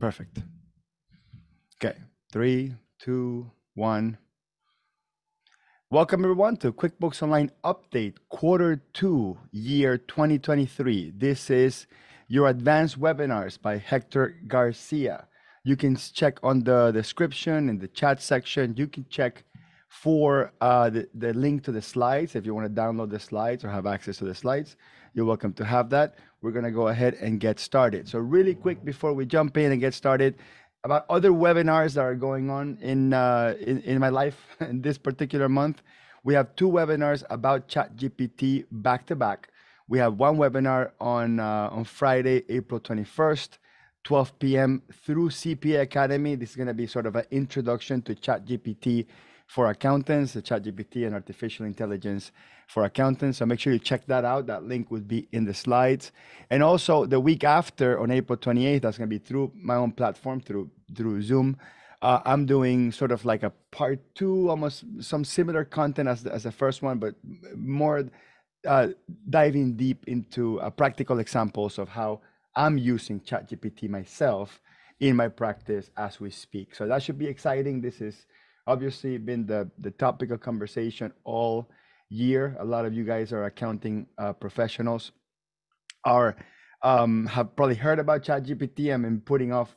Perfect. Okay, 3, 2, 1. Welcome everyone to QuickBooks Online Update Quarter 2 Year 2023. This is your advanced webinars by Hector Garcia. You can check on the description in the chat section. You can check for the link to the slides. If you want to download the slides or have access to the slides, you're welcome to have that. We're going to go ahead and get started. So really quick before we jump in and get started, about other webinars that are going on in my life in this particular month. We have 2 webinars about ChatGPT back to back. We have one webinar on Friday, April 21st, 12 p.m. through CPA Academy. This is going to be sort of an introduction to ChatGPT for accountants, the ChatGPT and artificial intelligence for accountants. So make sure you check that out. That link would be in the slides. And also the week after, on April 28th, that's going to be through my own platform, through Zoom. I'm doing sort of like a part 2, almost some similar content as the first one, but more diving deep into practical examples of how I'm using ChatGPT myself in my practice as we speak. So that should be exciting. This is obviously been the topic of conversation all year. A lot of you guys are accounting professionals, have probably heard about ChatGPT. I've been putting off,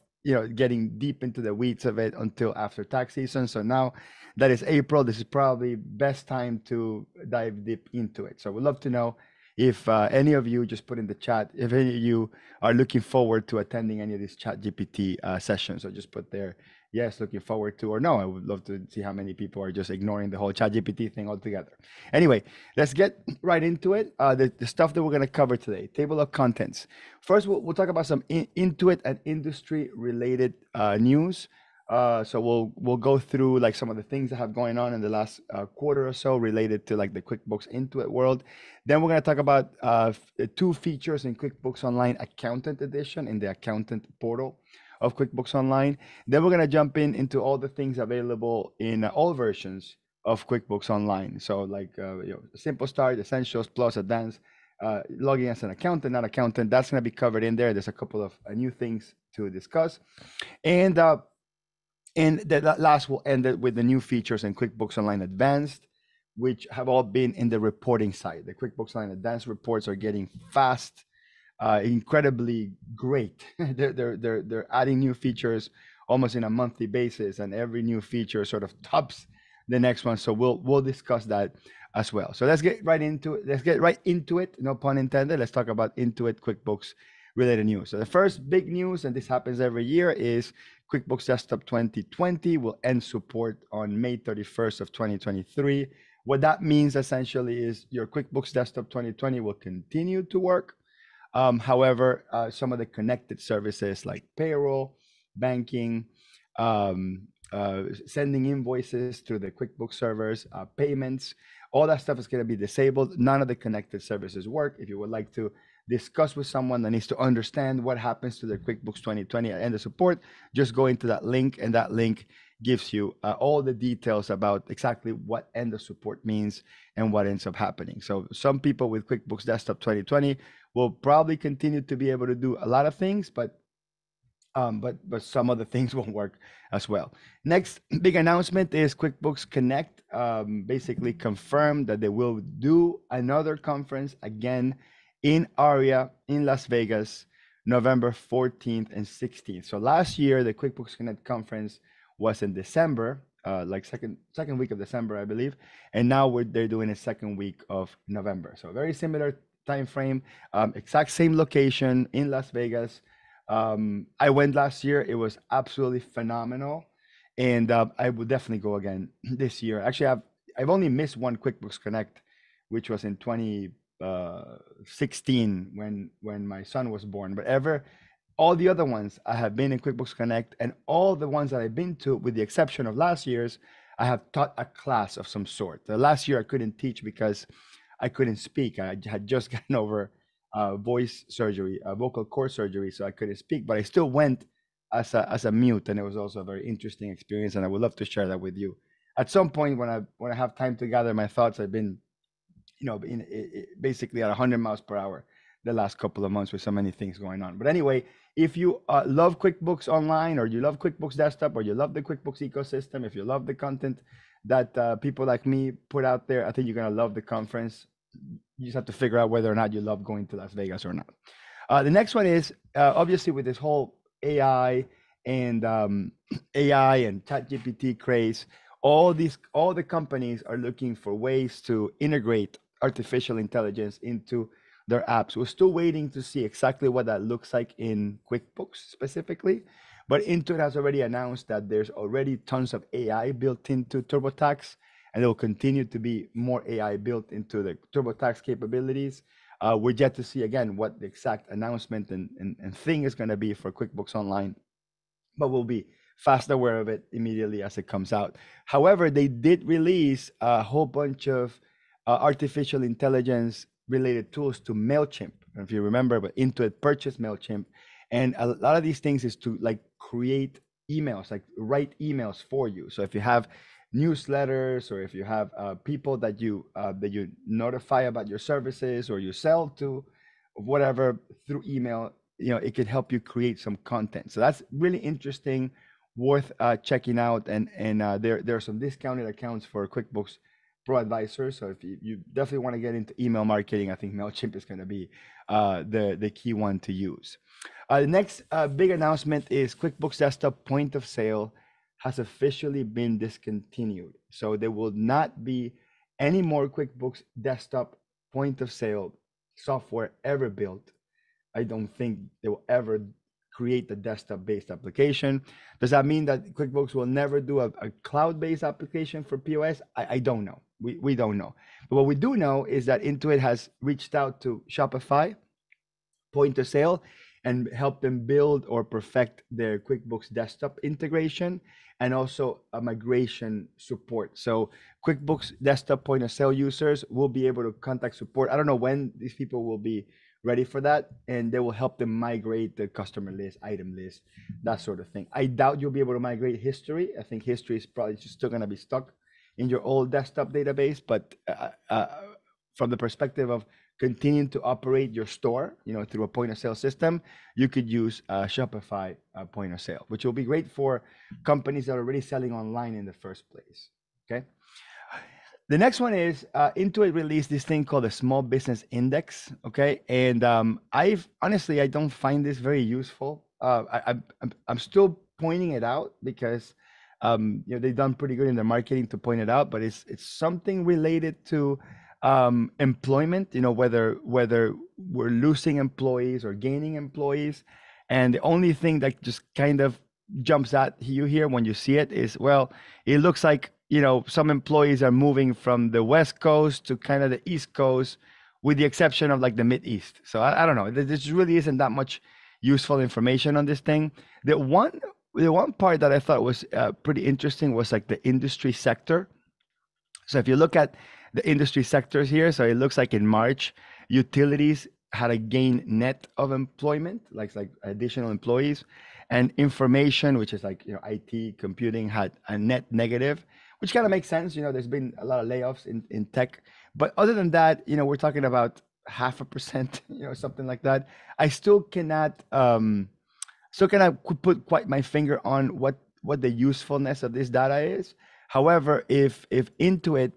getting deep into the weeds of it until after tax season. So now that is April, this is probably best time to dive deep into it. So we'd love to know if any of you, just put in the chat, if any of you are looking forward to attending any of these ChatGPT sessions. So just put there, yes, looking forward to, or no. I would love to see how many people are just ignoring the whole ChatGPT thing altogether. Anyway, let's get right into it. The stuff that we're going to cover today, table of contents. First, we'll talk about some Intuit and industry related news. So we'll go through like some of the things that have going on in the last quarter or so related to like the QuickBooks Intuit world. Then we're going to talk about 2 features in QuickBooks Online Accountant Edition in the Accountant portal of QuickBooks Online. Then we're going to jump into all the things available in all versions of QuickBooks Online. So like Simple Start, Essentials, Plus, Advanced, logging as an accountant, not accountant. That's going to be covered in there. There's a couple of new things to discuss. And the last will end it with the new features in QuickBooks Online Advanced, which have all been in the reporting side. The QuickBooks Online Advanced reports are getting fast, incredibly great. They're adding new features almost in a monthly basis, and every new feature sort of tops the next one. So we'll discuss that as well. So let's get right into it. No pun intended. Let's talk about Intuit QuickBooks related news. So the first big news, and this happens every year, is QuickBooks Desktop 2020 will end support on May 31st of 2023. What that means essentially is your QuickBooks Desktop 2020 will continue to work. However, some of the connected services like payroll, banking, sending invoices through the QuickBooks servers, payments, all that stuff is going to be disabled. None of the connected services work. If you would like to discuss with someone that needs to understand what happens to their QuickBooks 2020 at end of support, just go into that link, and that link gives you all the details about exactly what end of support means and what ends up happening. So some people with QuickBooks Desktop 2020 will probably continue to be able to do a lot of things, but some of the things won't work as well. Next big announcement is QuickBooks Connect basically confirmed that they will do another conference again in ARIA in Las Vegas, November 14th and 16th. So last year, the QuickBooks Connect conference was in December, like second week of December, I believe. And now they're doing a second week of November. So very similar time frame, exact same location in Las Vegas. I went last year. It was absolutely phenomenal. And I will definitely go again this year. Actually, I've only missed one QuickBooks Connect, which was in 2016 when my son was born. But all the other ones I have been in QuickBooks Connect, and all the ones that I've been to, with the exception of last year's, I have taught a class of some sort. The last year I couldn't teach because I couldn't speak. I had just gotten over voice surgery, vocal cord surgery, so I couldn't speak. But I still went as a mute, and it was also a very interesting experience. And I would love to share that with you at some point when I have time to gather my thoughts. I've been basically at 100 miles per hour the last couple of months with so many things going on. But anyway, if you love QuickBooks Online, or you love QuickBooks Desktop, or you love the QuickBooks ecosystem, if you love the content that people like me put out there, I think you're going to love the conference. You just have to figure out whether or not you love going to Las Vegas or not. The next one is obviously with this whole AI and AI and ChatGPT craze, all the companies are looking for ways to integrate artificial intelligence into their apps. We're still waiting to see exactly what that looks like in QuickBooks specifically, but Intuit has already announced that there's already tons of AI built into TurboTax, and there will continue to be more AI built into the TurboTax capabilities. We're yet to see again what the exact announcement and thing is going to be for QuickBooks Online, but we'll be fast aware of it immediately as it comes out. However, they did release a whole bunch of artificial intelligence related tools to MailChimp. If you remember, but Intuit purchased MailChimp, and a lot of these things is to like create emails, like write emails for you. So if you have newsletters, or if you have people that you notify about your services, or you sell to, whatever, through email, it could help you create some content. So that's really interesting, worth checking out. And there are some discounted accounts for QuickBooks Pro Advisors. So if you definitely want to get into email marketing, I think MailChimp is going to be the key one to use. The next big announcement is QuickBooks Desktop Point of Sale has officially been discontinued. So there will not be any more QuickBooks Desktop Point of Sale software ever built. I don't think they will ever create a desktop-based application. Does that mean that QuickBooks will never do a cloud-based application for POS? I don't know. We don't know. But what we do know is that Intuit has reached out to Shopify Point of Sale and help them build or perfect their QuickBooks Desktop integration, and also a migration support. So QuickBooks Desktop Point of Sale users will be able to contact support. I don't know when these people will be ready for that, and they will help them migrate the customer list, item list, that sort of thing. I doubt you'll be able to migrate history. I think history is probably just still going to be stuck in your old desktop database, but from the perspective of continuing to operate your store, through a point of sale system, you could use Shopify point of sale, which will be great for companies that are already selling online in the first place. Okay. The next one is Intuit released this thing called the Small Business Index. Okay, and I don't find this very useful. I'm still pointing it out because they've done pretty good in their marketing to point it out, but it's something related to employment, whether we're losing employees or gaining employees. And the only thing that just kind of jumps at you here when you see it is, well, it looks like, some employees are moving from the West Coast to kind of the East Coast, with the exception of like the Mid East. So I don't know. There just really isn't that much useful information on this thing. The one part that I thought was pretty interesting was like the industry sector. So if you look at the industry sectors here, so it looks like in March, utilities had a gain net of employment, like additional employees, and information, which is like IT, computing, had a net negative, which kind of makes sense. There's been a lot of layoffs in tech, but other than that, we're talking about 0.5%, something like that. I still cannot put quite my finger on what the usefulness of this data is. However, if Intuit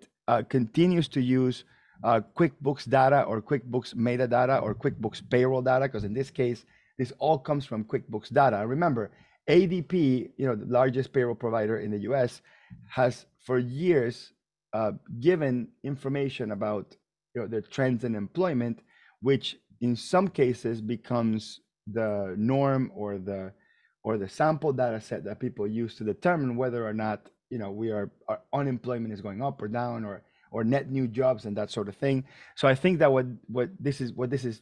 continues to use QuickBooks data, or QuickBooks metadata, or QuickBooks payroll data, because in this case, this all comes from QuickBooks data. Remember, ADP, the largest payroll provider in the US, has for years given information about the trends in employment, which in some cases becomes the norm or the sample data set that people use to determine whether or not our unemployment is going up or down, or net new jobs and that sort of thing. So I think that what this is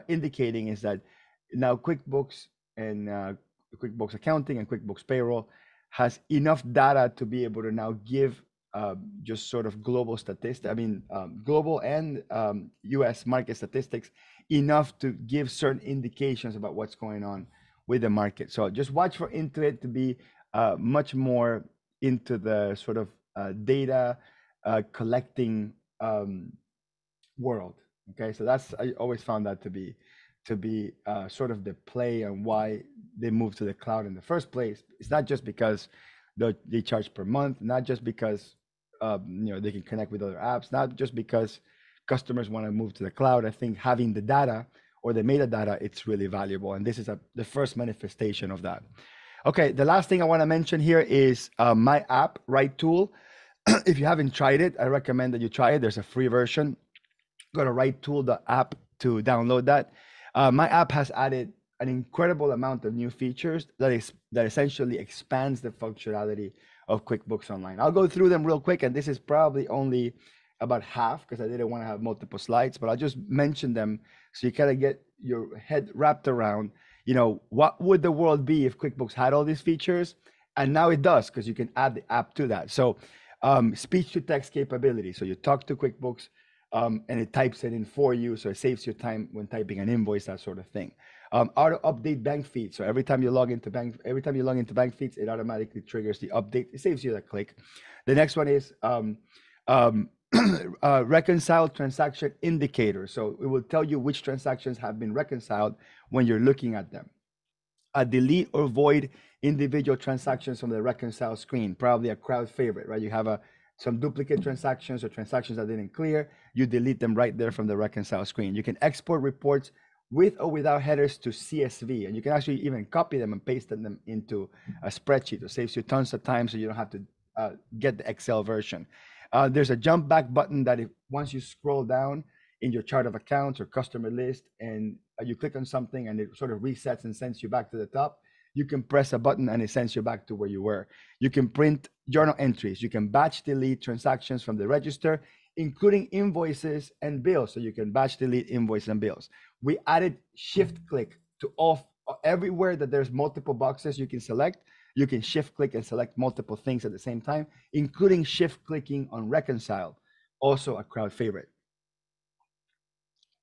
indicating is that now QuickBooks and QuickBooks Accounting and QuickBooks Payroll has enough data to be able to now give just sort of global statistics. I mean, global and U.S. market statistics, enough to give certain indications about what's going on with the market. So just watch for Intuit to be much more into the sort of data collecting world. Okay, so that's, I always found that to be sort of the play and why they moved to the cloud in the first place. It's not just because they charge per month, not just because they can connect with other apps, not just because customers want to move to the cloud. I think having the data or the metadata, it's really valuable, and this is the first manifestation of that. Okay, the last thing I want to mention here is my app, Right Tool. If you haven't tried it, I recommend that you try it. There's a free version. Go to RightTool, the app, to download that. My app has added an incredible amount of new features that essentially expands the functionality of QuickBooks Online. I'll go through them real quick, and this is probably only about half because I didn't want to have multiple slides, but I'll just mention them so you kind of get your head wrapped around, what would the world be if QuickBooks had all these features? And now it does, because you can add the app to that. So speech to text capability. So you talk to QuickBooks, and it types it in for you, so it saves you time when typing an invoice, that sort of thing. Auto update bank feeds. So every time you log into bank feeds, it automatically triggers the update. It saves you that click. The next one is reconciled transaction indicator. So it will tell you which transactions have been reconciled when you're looking at them. Delete or void individual transactions from the reconcile screen, probably a crowd favorite, right? You have some duplicate transactions or transactions that didn't clear, you delete them right there from the reconcile screen. You can export reports with or without headers to CSV, and you can actually even copy them and paste them into a spreadsheet. It saves you tons of time, so you don't have to get the Excel version. There's a jump back button that once you scroll down in your chart of accounts or customer list, and you click on something and it sort of resets and sends you back to the top, you can press a button and it sends you back to where you were. You can print journal entries. You can batch delete transactions from the register, including invoices and bills. So you can batch delete invoices and bills. We added shift click to everywhere that there's multiple boxes you can select. You can shift click and select multiple things at the same time, including shift clicking on reconcile, also a crowd favorite.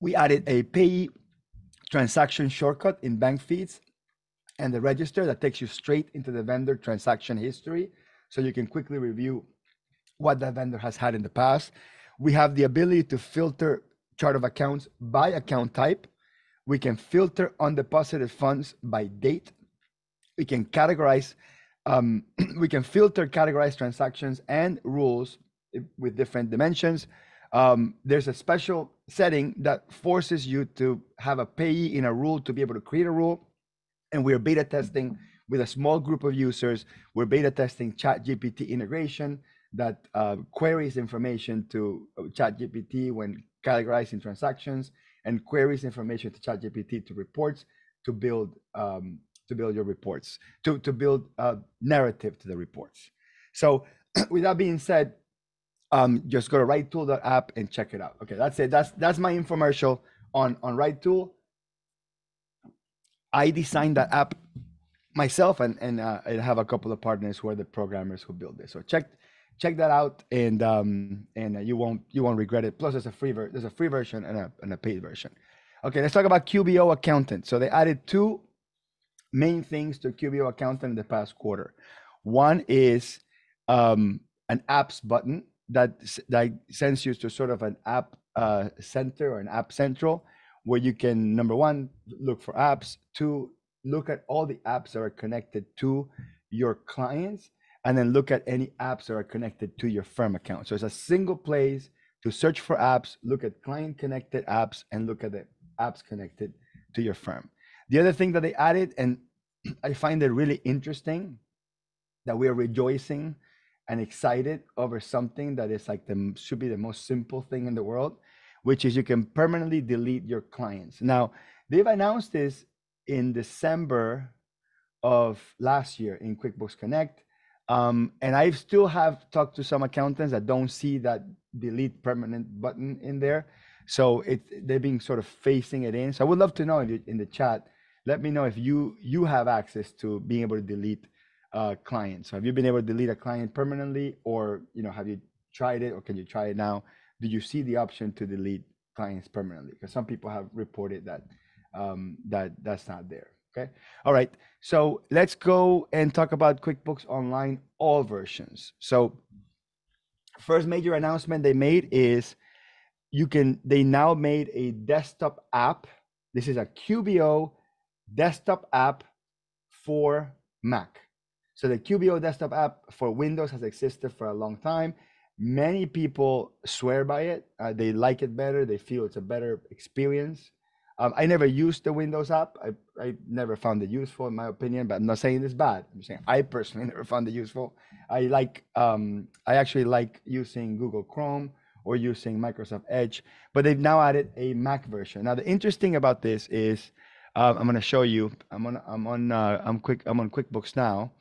We added a payee transaction shortcut in bank feeds and the register that takes you straight into the vendor transaction history, so you can quickly review what that vendor has had in the past. We have the ability to filter chart of accounts by account type. We can filter undeposited funds by date. We can categorize, categorize transactions and rules with different dimensions. There's a special setting that forces you to have a payee in a rule to be able to create a rule. And we're beta testing with a small group of users. We're beta testing ChatGPT integration that queries information to ChatGPT when categorizing transactions, and queries information to ChatGPT to reports to build your reports, to build a narrative to the reports. So with that being said, just go to RightTool.app and check it out. Okay, that's it. That's my infomercial on RightTool. I designed that app myself, and I have a couple of partners who are the programmers who build this. So check that out, and you won't regret it. Plus, there's a free version and a paid version. Okay, let's talk about QBO Accountant. So they added two main things to QBO Accountant in the past quarter. One is an apps button that sends you to sort of an app center or an app central, where you can, number one, look for apps, two, look at all the apps that are connected to your clients, and then look at any apps that are connected to your firm account. So it's a single place to search for apps, look at client connected apps, and look at the apps connected to your firm. The other thing that they added, and I find it really interesting, that we are rejoicing and excited over something that is like should be the most simple thing in the world, which is you can permanently delete your clients. Now, they've announced this in December of last year in QuickBooks Connect. And I still have talked to some accountants that don't see that delete permanent button in there. So they've been sort of phasing it in. So I would love to know in the chat, let me know if you have access to being able to delete clients. So have you been able to delete a client permanently, or have you tried it, or can you try it now? Do you see the option to delete clients permanently? Because some people have reported that that's not there. Okay. All right. So let's go and talk about QuickBooks Online, all versions. So first major announcement they made is they now made a desktop app. This is a QBO desktop app for Mac. So the QBO desktop app for Windows has existed for a long time. Many people swear by it. They like it better. They feel it's a better experience. I never used the Windows app. I never found it useful, in my opinion. But I'm not saying it's bad. I'm saying I personally never found it useful. I actually like using Google Chrome or using Microsoft Edge. But they've now added a Mac version. Now the interesting about this is I'm going to show you. I'm on QuickBooks now.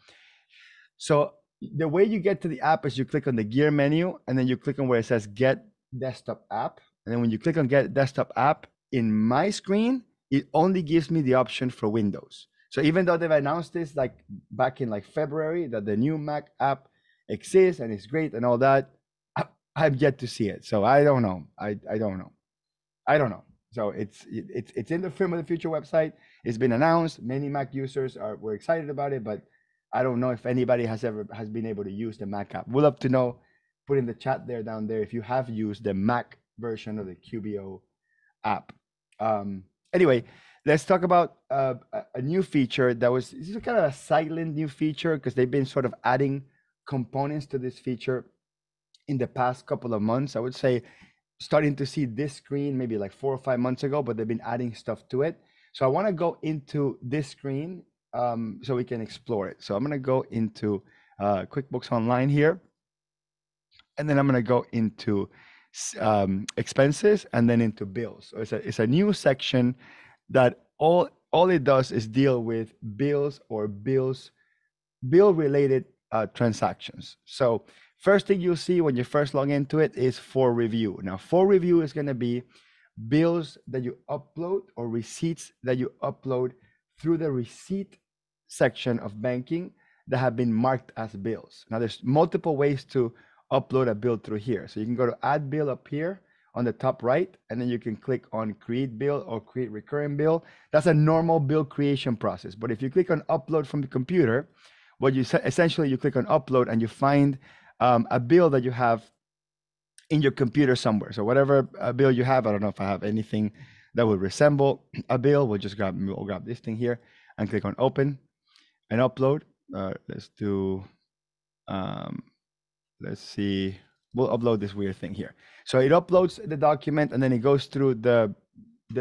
So the way you get to the app is you click on the gear menu, and then you click on where it says Get Desktop App. And then when you click on Get Desktop App, in my screen, it only gives me the option for Windows. So even though they've announced this like back in like February that the new Mac app exists and it's great and all that, I've yet to see it. So I don't know. I don't know. I don't know. So it's in the Film of the Future website. It's been announced. Many Mac users were excited about it, but I don't know if anybody has been able to use the Mac app. We'll love to know. Put in the chat down there if you have used the Mac version of the QBO app. Anyway, let's talk about a new feature this is kind of a silent new feature because they've been sort of adding components to this feature in the past couple of months. I would say starting to see this screen maybe like 4 or 5 months ago, but they've been adding stuff to it. So I want to go into this screen so we can explore it. So I'm going to go into QuickBooks Online here, and then I'm going to go into expenses and then into bills. So it's a new section that all it does is deal with bills or bill related transactions. So first thing you'll see when you first log into it is for review. Now for review is going to be bills that you upload or receipts that you upload through the receipt section of banking that have been marked as bills. Now there's multiple ways to upload a bill through here. So you can go to add bill up here on the top right, and then you can click on create bill or create recurring bill. That's a normal bill creation process. But if you click on upload from the computer, what you essentially you click on upload and you find a bill that you have in your computer somewhere. So whatever bill you have, I don't know if I have anything that would resemble a bill. We'll grab this thing here and click on open and upload. Let's do, let's see, we'll upload this weird thing here. So it uploads the document and then it goes through the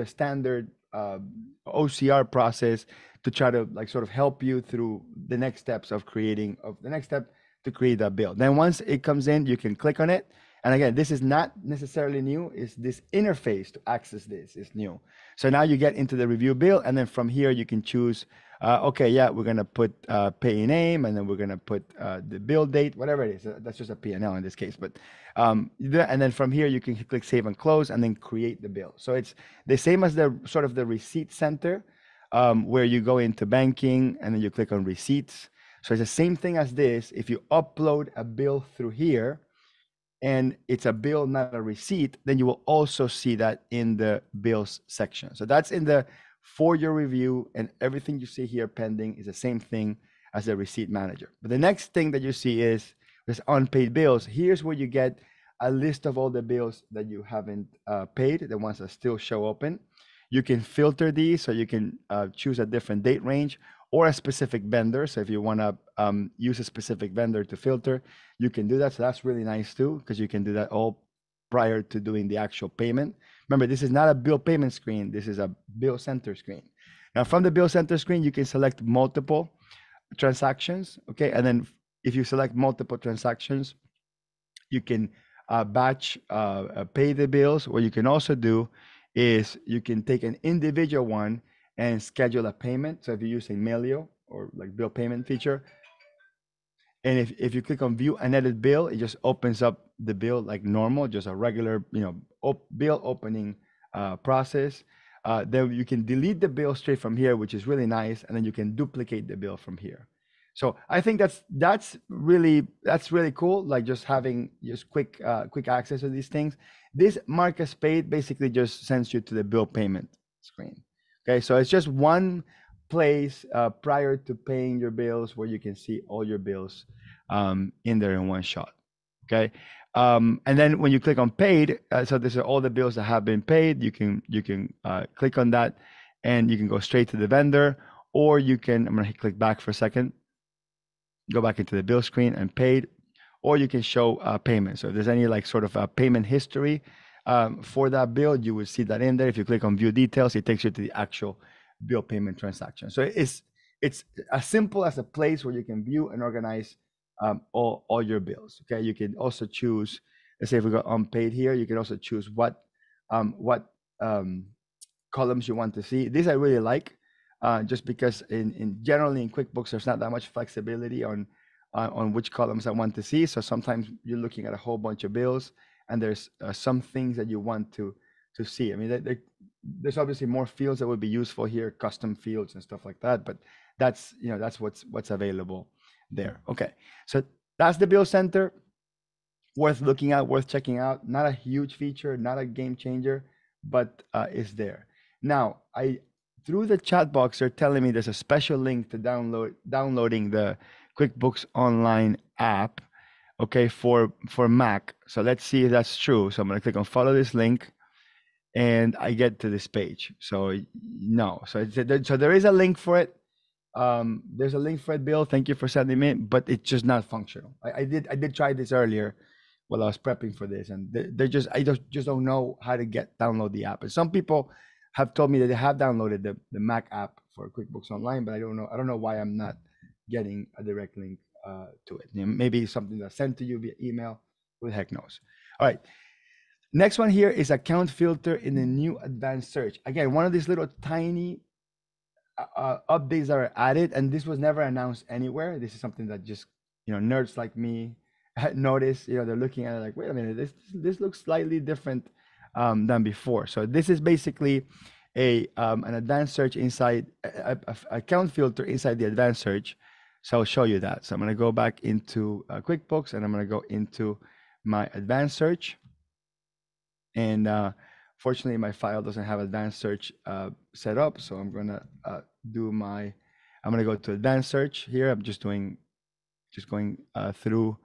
standard OCR process to try to like sort of help you through the next steps of the next step to create that bill. Then once it comes in, you can click on it. And again, this is not necessarily new. It's this interface to access this is new. So now you get into the review bill, and then from here you can choose, okay, yeah, we're gonna put payee name, and then we're gonna put the bill date, whatever it is. That's just a P&L in this case. But and then from here you can click save and close, and then create the bill. So it's the same as the sort of the receipt center, where you go into banking and then you click on receipts. So it's the same thing as this. If you upload a bill through here, and it's a bill, not a receipt, then you will also see that in the bills section. So that's in the for your review, and everything you see here pending is the same thing as the receipt manager. But the next thing that you see is this unpaid bills. Here's where you get a list of all the bills that you haven't paid, the ones that still show open. You can filter these, so you can choose a different date range or a specific vendor. So if you want to use a specific vendor to filter, you can do that. So that's really nice too, because you can do that all prior to doing the actual payment. Remember, this is not a bill payment screen. This is a bill center screen. Now from the bill center screen, you can select multiple transactions. Okay. And then if you select multiple transactions, you can batch pay the bills. What you can also do is you can take an individual one and schedule a payment. So if you're using Melio or like bill payment feature, and if you click on view and edit bill, it just opens up the bill like normal, just a regular, bill opening process. Then you can delete the bill straight from here, which is really nice. And then you can duplicate the bill from here. So I think that's really cool. Like just having quick access to these things. This mark as paid basically just sends you to the bill payment screen. Okay, so it's just one place prior to paying your bills where you can see all your bills in there in one shot. Okay, And then when you click on paid, so these are all the bills that have been paid. You can click on that, and you can go straight to the vendor, or you can, I'm gonna click back for a second, go back into the bill screen and paid, or you can show payment. So if there's any like sort of payment history for that bill, you will see that in there. If you click on view details, it takes you to the actual bill payment transaction. So it's as simple as a place where you can view and organize all your bills. Okay, you can also choose. Let's say if we go unpaid here, you can also choose what columns you want to see. This I really like, just because in generally in QuickBooks there's not that much flexibility on which columns I want to see. So sometimes you're looking at a whole bunch of bills, and there's some things that you want to see. I mean, there's obviously more fields that would be useful here, custom fields and stuff like that. But that's that's what's available there. Okay, so that's the bill center. Worth looking at, worth checking out. Not a huge feature, not a game changer, but it's there. Now, through the chat box, they're telling me there's a special link to downloading the QuickBooks Online app, okay, for Mac. So let's see if that's true. So I'm gonna click on follow this link, and I get to this page. So no, so there is a link for it. There's a link for it, Bill. Thank you for sending me, but it's just not functional. I did try this earlier while I was prepping for this, and I just don't know how to download the app. And some people have told me that they have downloaded the Mac app for QuickBooks Online, but I don't know why I'm not getting a direct link to it. Maybe something that's sent to you via email. Who the heck knows? All right. Next one here is account filter in the new advanced search. Again, one of these little tiny updates that are added, and this was never announced anywhere. This is something that just nerds like me notice. They're looking at it like, wait a minute, this looks slightly different than before. So this is basically an advanced search inside account filter inside the advanced search. So I'll show you that. So I'm going to go back into QuickBooks, and I'm going to go into my advanced search. And fortunately, my file doesn't have advanced search set up. So I'm going to I'm going to go to advanced search here. I'm just going through.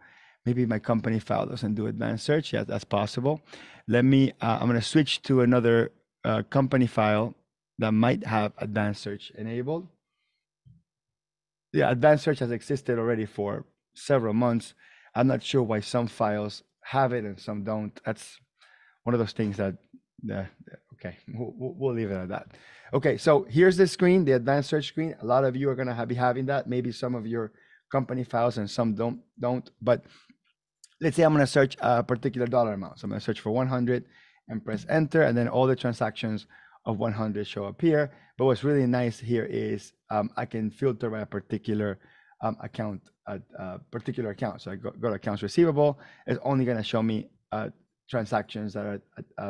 Maybe my company file doesn't do advanced search. Yeah, that's possible. I'm going to switch to another company file that might have advanced search enabled. Yeah, advanced search has existed already for several months. I'm not sure why some files have it and some don't. That's one of those things that, okay, we'll leave it at that. Okay, so here's the screen, the advanced search screen. A lot of you are going to be having that. Maybe some of your company files and some don't. But let's say I'm going to search a particular dollar amount. So I'm going to search for 100 and press enter, and then all the transactions of 100 show up here. But what's really nice here is I can filter by a particular account, particular account. So I go to accounts receivable. It's only going to show me transactions that are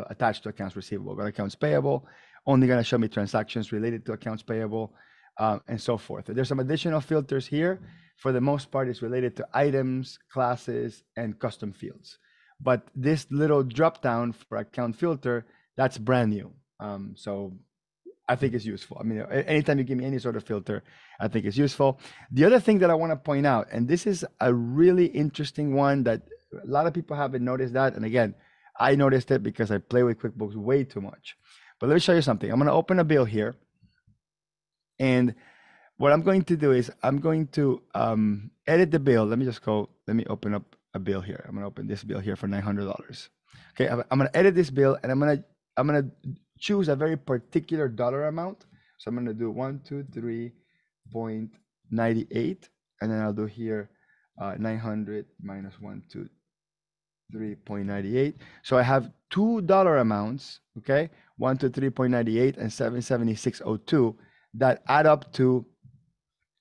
attached to accounts receivable. Go to accounts payable, only going to show me transactions related to accounts payable, and so forth. There's some additional filters here. For the most part, it's related to items, classes, and custom fields. But this little drop down for account filter, that's brand new. So I think it's useful. I mean, anytime you give me any sort of filter, I think it's useful. The other thing that I want to point out, and this is a really interesting one that a lot of people haven't noticed that. And again, I noticed it because I play with QuickBooks way too much. But let me show you something. I'm going to open a bill here. And what I'm going to do is I'm going to edit the bill. Let me open up a bill here. I'm going to open this bill here for $900. Okay, I'm going to edit this bill, and I'm going to choose a very particular dollar amount. So I'm going to do 123.98, and then I'll do here 900 minus 123.98. So I have $2 amounts, okay, 123.98 and 776.02 that add up to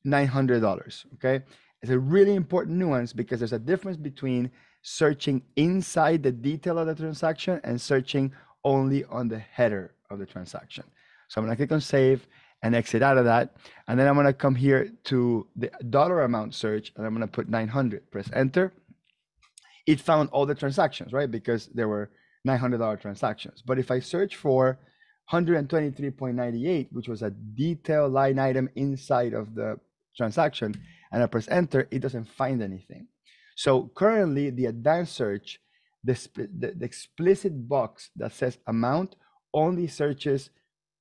$900. Okay, it's a really important nuance because there's a difference between searching inside the detail of the transaction and searching only on the header of the transaction. So I'm going to click on save and exit out of that, and then I'm going to come here to the dollar amount search, and I'm going to put 900. Press enter. It found all the transactions, right? Because there were $900 transactions. But if I search for 123.98, which was a detail line item inside of the transaction, and I press enter, it doesn't find anything. So currently the advanced search the explicit box that says amount only searches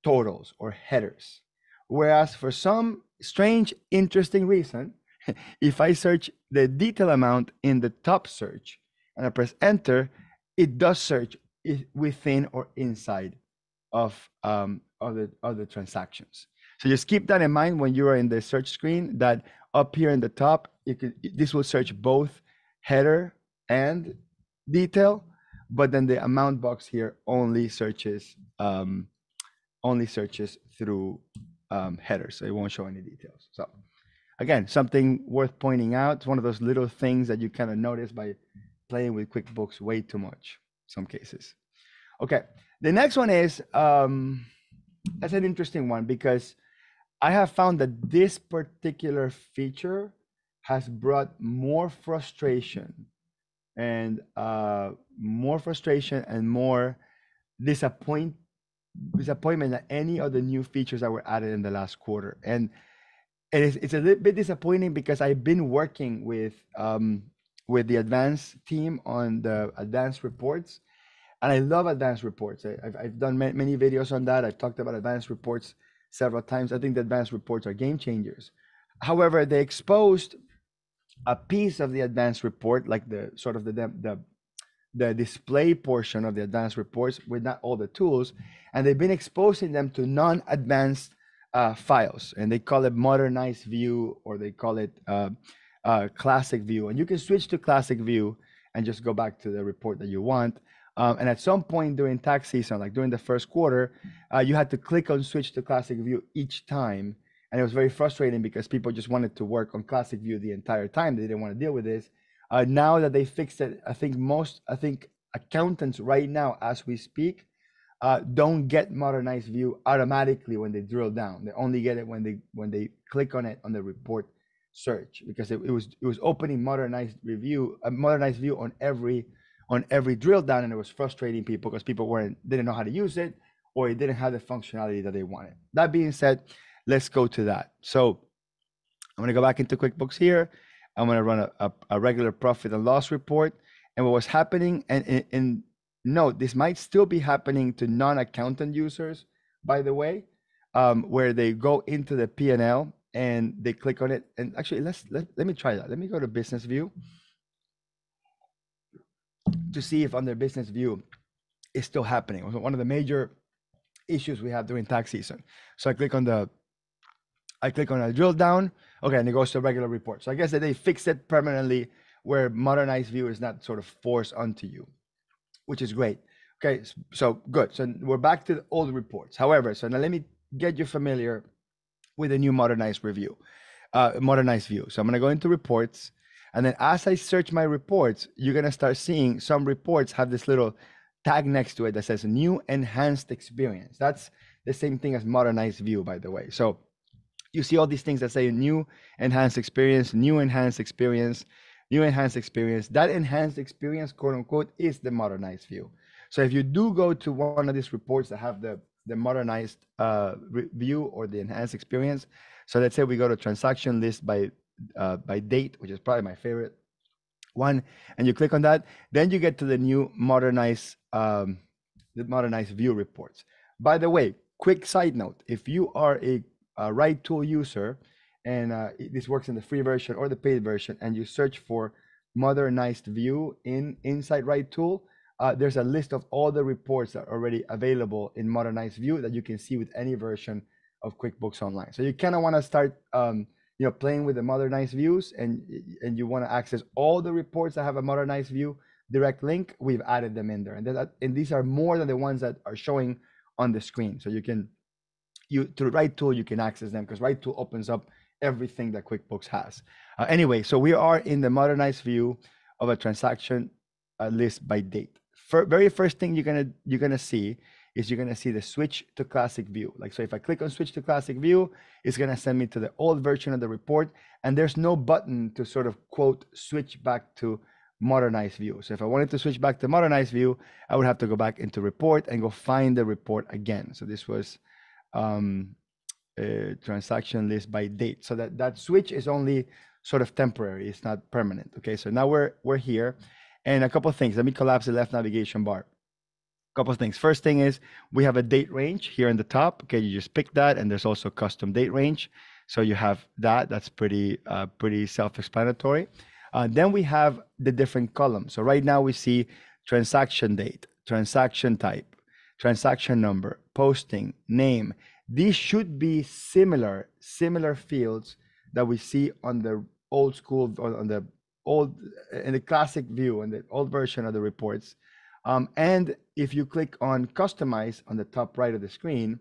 totals or headers. Whereas for some strange, interesting reason, if I search the detail amount in the top search and I press enter, it does search within or inside of the transactions. So just keep that in mind when you are in the search screen, that up here in the top, this will search both header and detail, but then the amount box here only searches through headers, so it won't show any details. So again, something worth pointing out. It's one of those little things that you kind of notice by playing with QuickBooks way too much, some cases. Okay, the next one is, that's an interesting one because I have found that this particular feature has brought more frustration and more disappointment than any of the new features that were added in the last quarter. And it's a little bit disappointing because I've been working with the advanced team on the advanced reports, and I love advanced reports. I've done many videos on that. I've talked about advanced reports several times. I think the advanced reports are game changers. However, they exposed a piece of the advanced report, like the sort of the display portion of the advanced reports with not all the tools, and they've been exposing them to non-advanced files, and they call it modernized view, or they call it classic view. And you can switch to classic view and just go back to the report that you want. And at some point during tax season, like during the first quarter, you had to click on switch to classic view each time. And it was very frustrating because people just wanted to work on classic view the entire time. They didn't want to deal with this. Now that they fixed it, I think accountants right now, as we speak, don't get modernized view automatically when they drill down. They only get it when they click on it on the report search, because it was opening modernized view on every drill down, and it was frustrating people because people didn't know how to use it, or it didn't have the functionality that they wanted. That being said, let's go to that. So I'm going to go back into QuickBooks here. I'm going to run a regular profit and loss report. And what was happening, and note, this might still be happening to non-accountant users, by the way, where they go into the P&L and they click on it. And actually, let me try that. Let me go to business view to see if under business view it's still happening. It was one of the major issues we have during tax season. So I click on a drill down. Okay, and it goes to a regular report. So I guess that they fixed it permanently where modernized view is not sort of forced onto you, which is great. Okay, so good. So we're back to the old reports. However, so now let me get you familiar with the new modernized view. So I'm going to go into reports. And then as I search my reports, you're going to start seeing some reports have this little tag next to it that says new enhanced experience. That's the same thing as modernized view, by the way. So you see all these things that say new enhanced experience, new enhanced experience, new enhanced experience. That enhanced experience, quote unquote, is the modernized view. So if you do go to one of these reports that have the modernized view or the enhanced experience, so let's say we go to transaction list by date, which is probably my favorite one, and you click on that, then you get to the new modernized view reports. By the way, quick side note: if you are a Right Tool user, and this works in the free version or the paid version, and you search for modernized view inside Right Tool, there's a list of all the reports that are already available in modernized view that you can see with any version of QuickBooks Online. So you kind of want to start playing with the modernized views, and you want to access all the reports that have a modernized view direct link. We've added them in there, and these are more than the ones that are showing on the screen. So through Right Tool, you can access them because Right Tool opens up everything that QuickBooks has. Anyway, so we are in the modernized view of a transaction list by date. Very first thing you're gonna see is the switch to classic view. Like, so if I click on switch to classic view, it's gonna send me to the old version of the report, and there's no button to sort of quote switch back to modernized view. So if I wanted to switch back to modernized view, I would have to go back into report and go find the report again. So this was transaction list by date. So that switch is only sort of temporary, it's not permanent. Okay, so now we're here, And a couple of things. Let me collapse the left navigation bar. Couple of things. First thing is we have a date range here in the top. Okay, you just pick that, and there's also custom date range. So you have that. That's pretty self-explanatory. Then we have the different columns. So right now we see transaction date, transaction type, transaction number, posting, name. These should be similar fields that we see on the old school, or on the old, in the classic view, in the old version of the reports. And if you click on customize on the top right of the screen,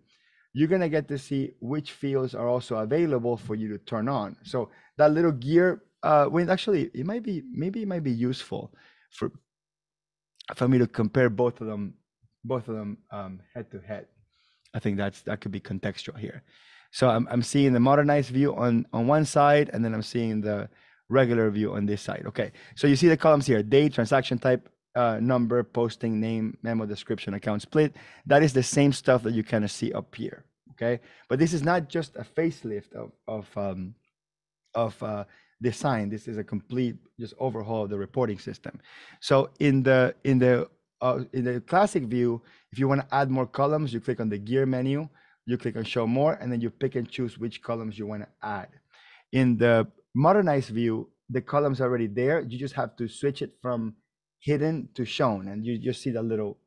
you're gonna get to see which fields are also available for you to turn on. So that little gear, actually, maybe it might be useful for me to compare both of them head to head. I think that could be contextual here. So I'm seeing the modernized view on one side, and then I'm seeing the regular view on this side. Okay, so you see the columns here: date, transaction type, number, posting, name, memo, description, account split. That is the same stuff that you kind of see up here. Okay, but this is not just a facelift of design. This is a complete just overhaul of the reporting system. So in the classic view, if you want to add more columns, you click on the gear menu, you click on show more, and then you pick and choose which columns you want to add. In the modernized view, the columns are already there. You just have to switch it from hidden to shown, and you just see the little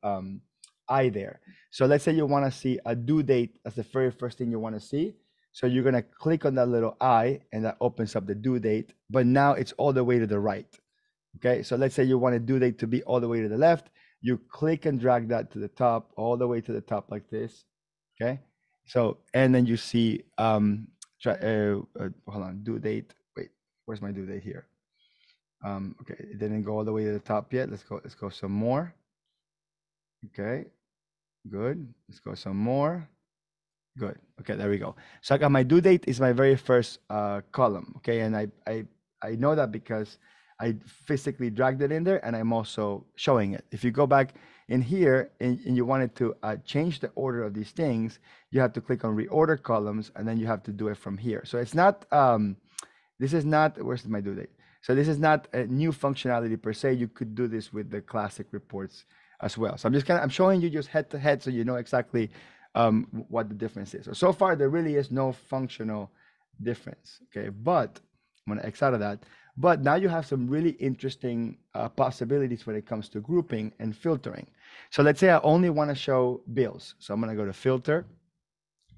eye there. So let's say you want to see a due date as the very first thing you want to see. So you're going to click on that little eye, and that opens up the due date, but now it's all the way to the right. Okay, so let's say you want a due date to be all the way to the left. You click and drag that to the top, all the way to the top like this. Okay, so, and then you see, hold on, due date. Wait, where's my due date here? Okay, it didn't go all the way to the top yet. Let's go some more. Okay, good. Let's go some more. Good. Okay, there we go. So I got my due date is my very first column. Okay, and I know that because I physically dragged it in there, and I'm also showing it. If you go back in here and you wanted to change the order of these things, you have to click on reorder columns, and then you have to do it from here. So it's not, this is not, where's my due date? So this is not a new functionality per se. You could do this with the classic reports as well. So I'm showing you just head to head so you know exactly what the difference is. So far, there really is no functional difference, okay? But I'm gonna X out of that. But now you have some really interesting possibilities when it comes to grouping and filtering. So let's say I only wanna show bills. So I'm gonna go to filter,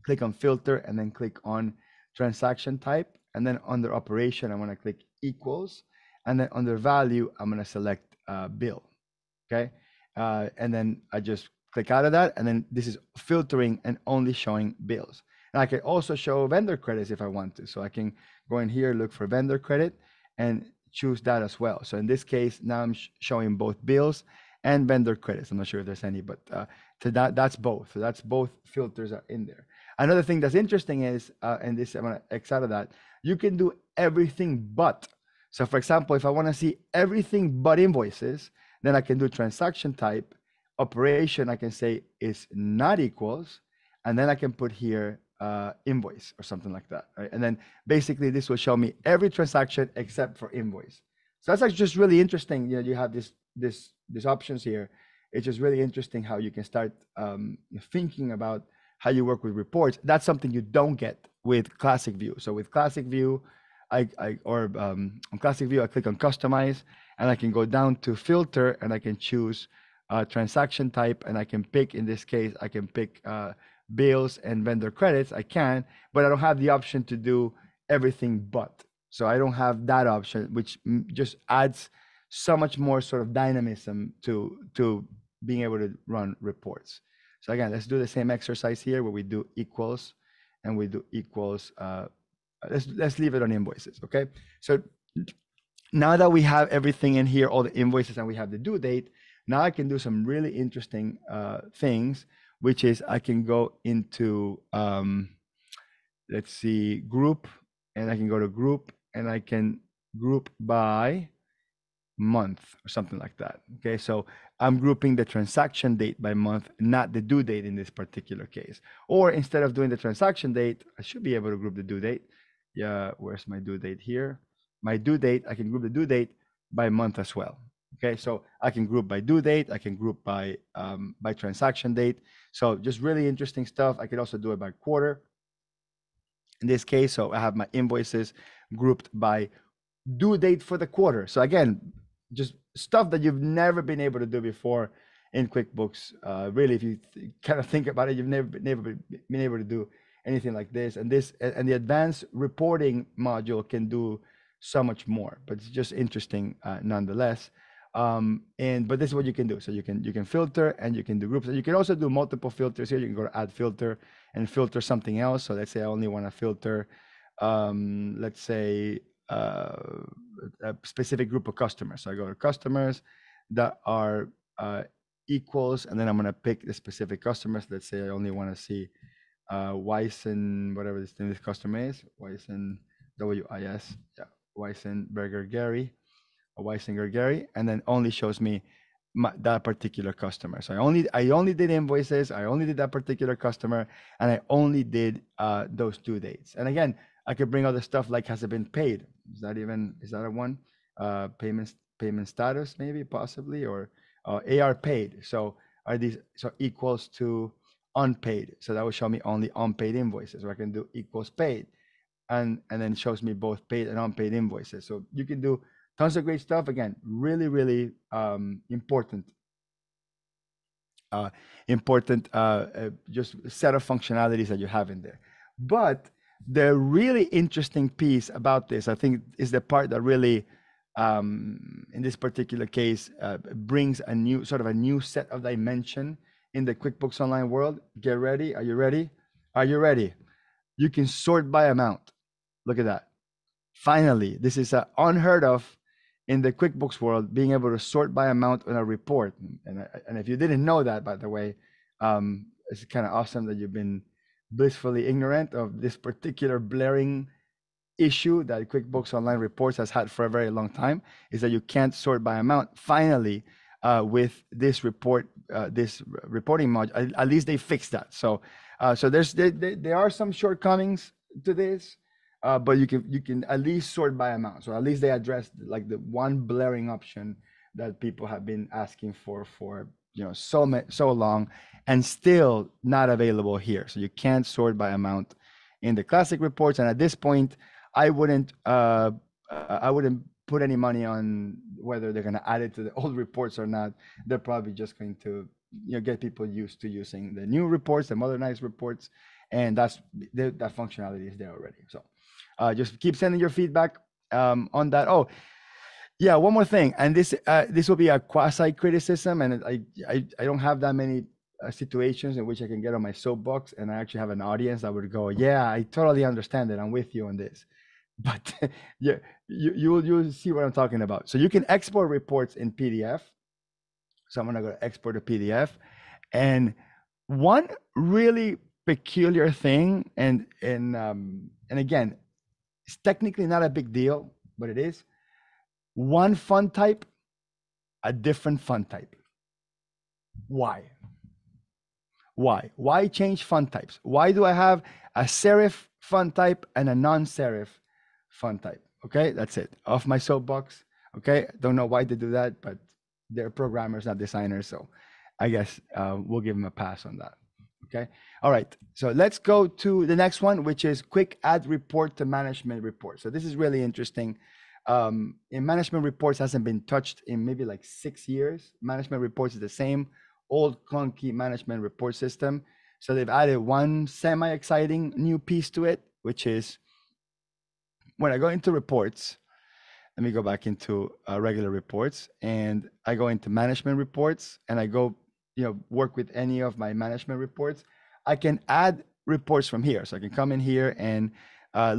click on filter, and then click on transaction type. And then under operation, I'm gonna click equals. And then under value, I'm gonna select bill, okay? And then I just click out of that, and then this is filtering and only showing bills. And I can also show vendor credits if I want to. So I can go in here, look for vendor credit, and choose that as well. So in this case, now I'm showing both bills and vendor credits. I'm not sure if there's any, but that's both. So that's both filters are in there. Another thing that's interesting is, and this I'm gonna X out of that, you can do everything but. So for example, if I wanna see everything but invoices, then I can do transaction type, operation, I can say is not equals, and then I can put here invoice or something like that, right? And then basically this will show me every transaction except for invoice. So that's actually just really interesting. You know, you have these options here. It's just really interesting how you can start thinking about how you work with reports. That's something you don't get with Classic View. So with Classic View, on Classic View, I click on customize, and I can go down to filter, and I can choose transaction type, and I can pick, in this case, I can pick bills and vendor credits. I can, but I don't have the option to do everything but. So I don't have that option, which just adds so much more sort of dynamism to being able to run reports. So again, let's do the same exercise here where we do equals, and we do equals. Let's leave it on invoices, okay? So now that we have everything in here, all the invoices, and we have the due date, now I can do some really interesting things, which is I can go into, let's see, group, and I can go to group, and I can group by month or something like that. Okay, so I'm grouping the transaction date by month, not the due date in this particular case. Or instead of doing the transaction date, I should be able to group the due date. Yeah, where's my due date here? My due date, I can group the due date by month as well. Okay, so I can group by due date. I can group by transaction date. So just really interesting stuff. I could also do it by quarter in this case. So I have my invoices grouped by due date for the quarter. So again, just stuff that you've never been able to do before in QuickBooks. Really, if you kind of think about it, you've never been able to do anything like this. And the advanced reporting module can do so much more. But it's just interesting nonetheless. But this is what you can do. So you can filter and you can do groups. And you can also do multiple filters here. You can go to add filter and filter something else. So let's say I only want to filter, let's say, a specific group of customers. So I go to customers that are equals, and then I'm going to pick the specific customers. Let's say I only want to see Wyson, whatever this customer is, Wyson, WIS, yeah, Weissenberger Gary, or Weisinger Gary, and then only shows me that particular customer. So I only did invoices, I only did that particular customer, and I only did those due dates. And again, I could bring other stuff like has it been paid? Is that a one? Payment status maybe possibly, or AR paid. So are these equals to unpaid? So that will show me only unpaid invoices. Or I can do equals paid, and then it shows me both paid and unpaid invoices. So you can do tons of great stuff. Again, really, really important just set of functionalities that you have in there. But the really interesting piece about this, I think, is the part that really, in this particular case, brings a new set of dimension in the QuickBooks Online world. Get ready. Are you ready? Are you ready? You can sort by amount. Look at that. Finally, this is unheard of in the QuickBooks world, being able to sort by amount on a report. And if you didn't know that, by the way, it's kind of awesome that you've been blissfully ignorant of this particular blaring issue that QuickBooks Online Reports has had for a very long time, is that you can't sort by amount. Finally, with this reporting module, at least they fixed that. So there are some shortcomings to this, but you can at least sort by amount. So at least they addressed like the one blaring option that people have been asking for so long, and still not available here. So you can't sort by amount in the classic reports. And at this point, I wouldn't put any money on whether they're going to add it to the old reports or not. They're probably just going to get people used to using the new reports, the modernized reports, and that functionality is there already. So just keep sending your feedback on that. Oh, yeah, one more thing, and this will be a quasi criticism, and I don't have that many situations in which I can get on my soapbox and I actually have an audience that would go, yeah, I totally understand it. I'm with you on this. But yeah, you'll see what I'm talking about. So you can export reports in PDF. So I'm gonna go to export a PDF, and one really peculiar thing, and again, it's technically not a big deal, but it is. One font type, a different font type. Why? Why change font types? Why do I have a serif font type and a non-serif font type? Okay, that's it. Off my soapbox. Okay, don't know why they do that, but they're programmers, not designers. So I guess we'll give them a pass on that. Okay, all right. So let's go to the next one, which is quick add report to management report. So this is really interesting. In management reports hasn't been touched in maybe like 6 years. Management reports is the same old clunky management report system. So they've added one semi-exciting new piece to it, which is when I go into reports, let me go back into regular reports, and I go into management reports, and I go, work with any of my management reports. I can add reports from here. So I can come in here and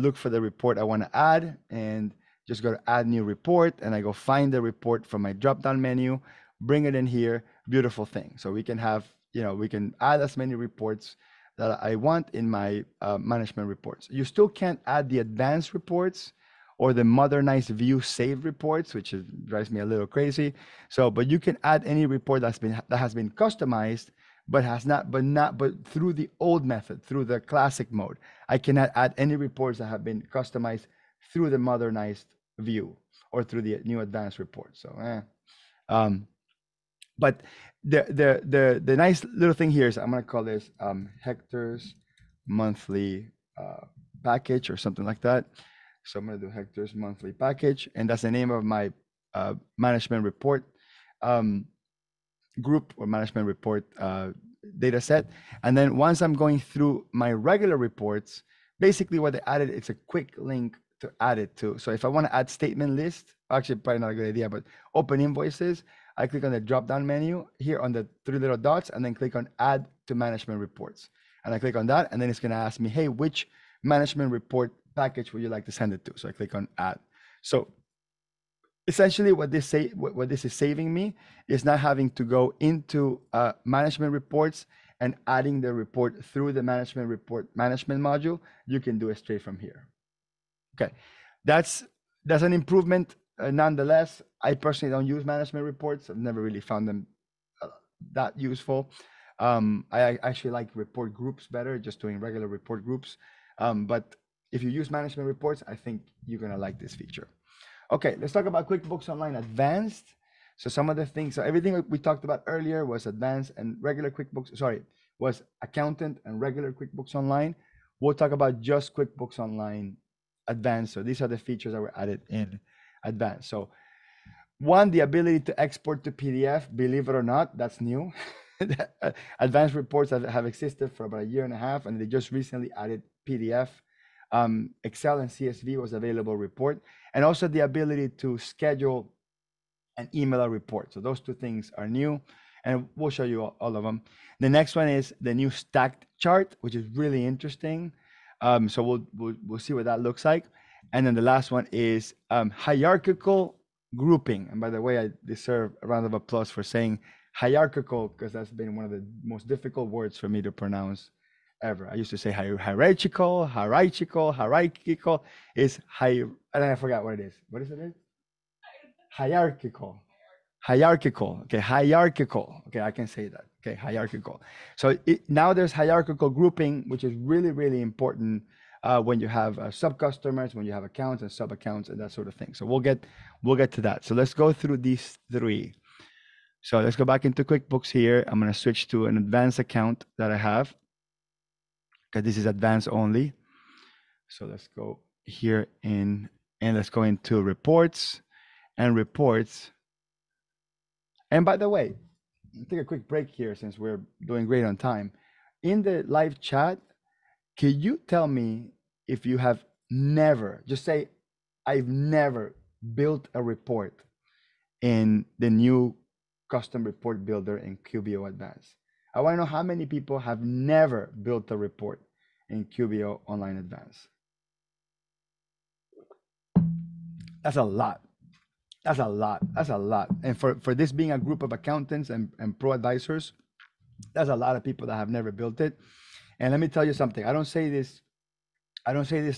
look for the report I want to add, and just go to add new report, and I go find the report from my drop-down menu, bring it in here, beautiful thing. So we can have, we can add as many reports that I want in my management reports. You still can't add the advanced reports or the modernized view saved reports, which drives me a little crazy. So, but you can add any report that has been customized, but through the old method, through the classic mode. I cannot add any reports that have been customized through the modernized view or through the new advanced report. So Um, but the nice little thing here is I'm gonna call this Hector's monthly package or something like that. So I'm gonna do Hector's monthly package, and that's the name of my management report um, group or management report data set. And then once I'm going through my regular reports, basically what they added, it's a quick link to add it to. So if I want to add statement list, actually probably not a good idea, but open invoices, I click on the drop down menu here on the three little dots and then click on add to management reports. And I click on that and then it's going to ask me, hey, which management report package would you like to send it to? So I click on add. So essentially what this is saving me is not having to go into management reports and adding the report through the management report management module. You can do it straight from here. Okay, that's an improvement. Nonetheless, I personally don't use management reports. I've never really found them that useful. I actually like report groups better, just doing regular report groups. But if you use management reports, I think you're gonna like this feature. Okay, let's talk about QuickBooks Online Advanced. So some of the things, so everything we talked about earlier was advanced and regular QuickBooks, was accountant and regular QuickBooks Online. We'll talk about just QuickBooks Online Advanced. So these are the features that were added in Advanced. So one, the ability to export to PDF, believe it or not, that's new. Advanced reports have existed for about 1.5 years, and they just recently added PDF. Excel and CSV was available report, and also the ability to schedule and email a report. So those two things are new, and we'll show you all of them. The next one is the new stacked chart, which is really interesting. So we'll see what that looks like. And then the last one is hierarchical grouping. And by the way, I deserve a round of applause for saying hierarchical, because that's been one of the most difficult words for me to pronounce ever. I used to say hierarchical. Is and I forgot what it is. What is it? Hierarchical. Okay, hierarchical. Okay, I can say that. Okay, hierarchical. So now there's hierarchical grouping, which is really, really important when you have sub-customers, when you have accounts and sub-accounts and that sort of thing. So we'll get to that. So let's go through these three. So let's go back into QuickBooks here. I'm going to switch to an advanced account that I have, because this is advanced only. So let's go here and let's go into reports and reports. And by the way, take a quick break here since we're doing great on time. In the live chat, can you tell me if you have never, just say, I've never built a report in the new custom report builder in QBO Advanced? I want to know how many people have never built a report in QBO Online Advanced. That's a lot. That's a lot. That's a lot. And for this being a group of accountants and pro advisors, that's a lot of people that have never built it. And let me tell you something. I don't say this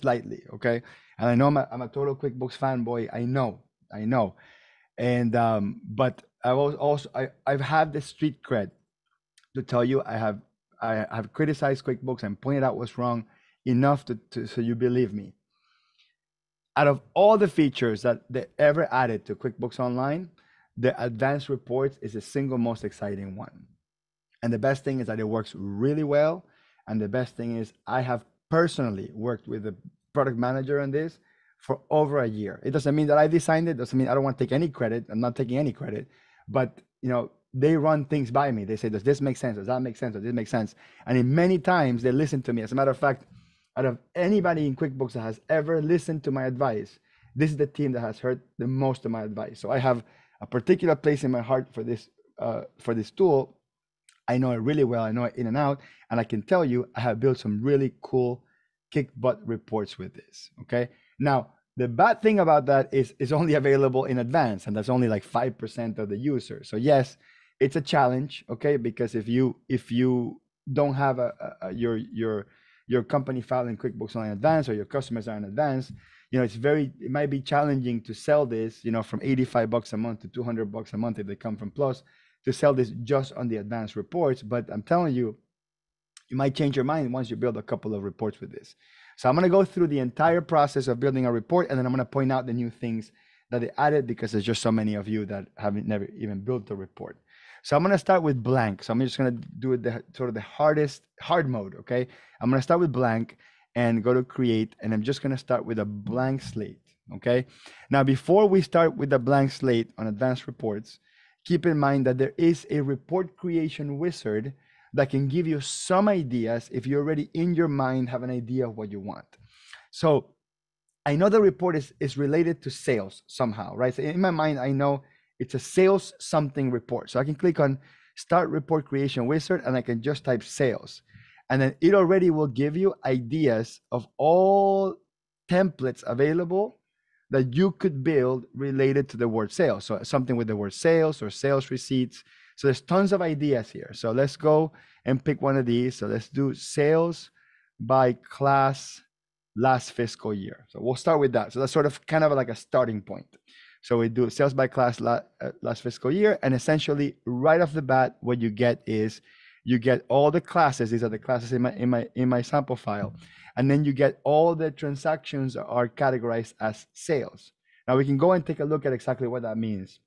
lightly, okay? And I know I'm a total QuickBooks fanboy. I know. And but I've had the street cred to tell you I have criticized QuickBooks and pointed out what's wrong enough so you believe me. Out of all the features that they ever added to QuickBooks Online, the advanced reports is the single most exciting one. And the best thing is that it works really well. And the best thing is I have personally worked with the product manager on this for over 1 year. It doesn't mean that I designed it. Doesn't mean I don't want to take any credit. I'm not taking any credit. But they run things by me. They say, does this make sense? Does that make sense? Does this make sense? And in many times they listen to me. As a matter of fact, out of anybody in QuickBooks that has ever listened to my advice, this is the team that has heard the most of my advice. So I have a particular place in my heart for this tool. I know it really well. I know it in and out. And I can tell you, I have built some really cool kick butt reports with this. Okay. Now, the bad thing about that is it's only available in advance, and that's only like 5% of the users. So yes, it's a challenge. Okay. Because if you don't have your company file in QuickBooks Online Advanced, or your customers are in Advanced, it might be challenging to sell this, from $85 a month to $200 a month if they come from Plus, to sell this just on the advanced reports. But I'm telling you, you might change your mind once you build a couple of reports with this. So I'm going to go through the entire process of building a report, and then I'm going to point out the new things that they added because there's just so many of you that haven't never even built the report. So I'm going to start with blank. So I'm just going to do it the sort of the hard mode. Okay. I'm going to start with blank and go to create. And I'm just going to start with a blank slate. Okay. Now, before we start with the blank slate on advanced reports, keep in mind that there is a report creation wizard that can give you some ideas if you already in your mind have an idea of what you want. So I know the report is related to sales somehow, right? So in my mind, I know it's a sales something report. So I can click on start report creation wizard and I can just type sales. And then it already will give you ideas of all templates available that you could build related to the word sales. So something with the word sales or sales receipts. So there's tons of ideas here. So let's go and pick one of these. So let's do sales by class last fiscal year. So we'll start with that. So that's sort of kind of like a starting point. So we do sales by class last fiscal year. And essentially right off the bat, what you get is you get all the classes. These are the classes in my sample file. And then you get all the transactions are categorized as sales. Now we can go and take a look at exactly what that means.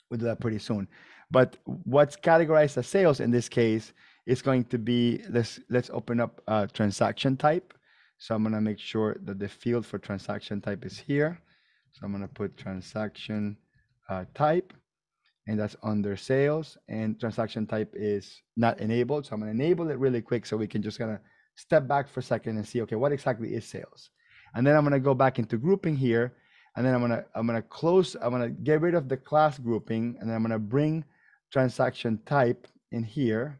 We'll do that pretty soon. But what's categorized as sales in this case is going to be, let's open up transaction type. So I'm going to make sure that the field for transaction type is here. So I'm going to put transaction type, and that's under sales, and transaction type is not enabled. So I'm going to enable it really quick so we can just kind of step back for a second and see, okay, what exactly is sales? And then I'm going to go back into grouping here, and then I'm going to get rid of the class grouping, and then I'm going to bring transaction type in here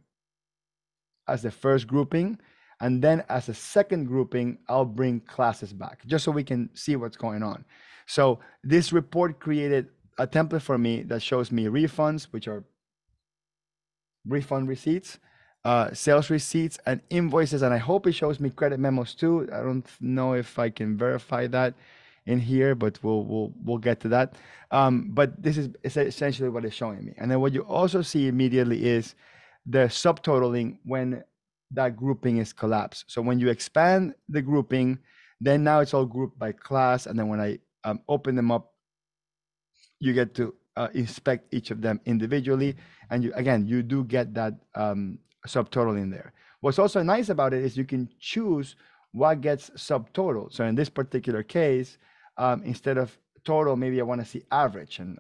as the first grouping. And then as a second grouping, I'll bring classes back just so we can see what's going on. So this report created a template for me that shows me refunds, which are refund receipts, sales receipts, and invoices. And I hope it shows me credit memos too. I don't know if I can verify that in here, but we'll get to that. But this is essentially what it's showing me. And then what you also see immediately is the subtotaling when that grouping is collapsed. So when you expand the grouping, then now it's all grouped by class. And then when I open them up, you get to inspect each of them individually. And you do get that subtotal in there. What's also nice about it is you can choose what gets subtotal. So in this particular case, instead of total, maybe I want to see average. And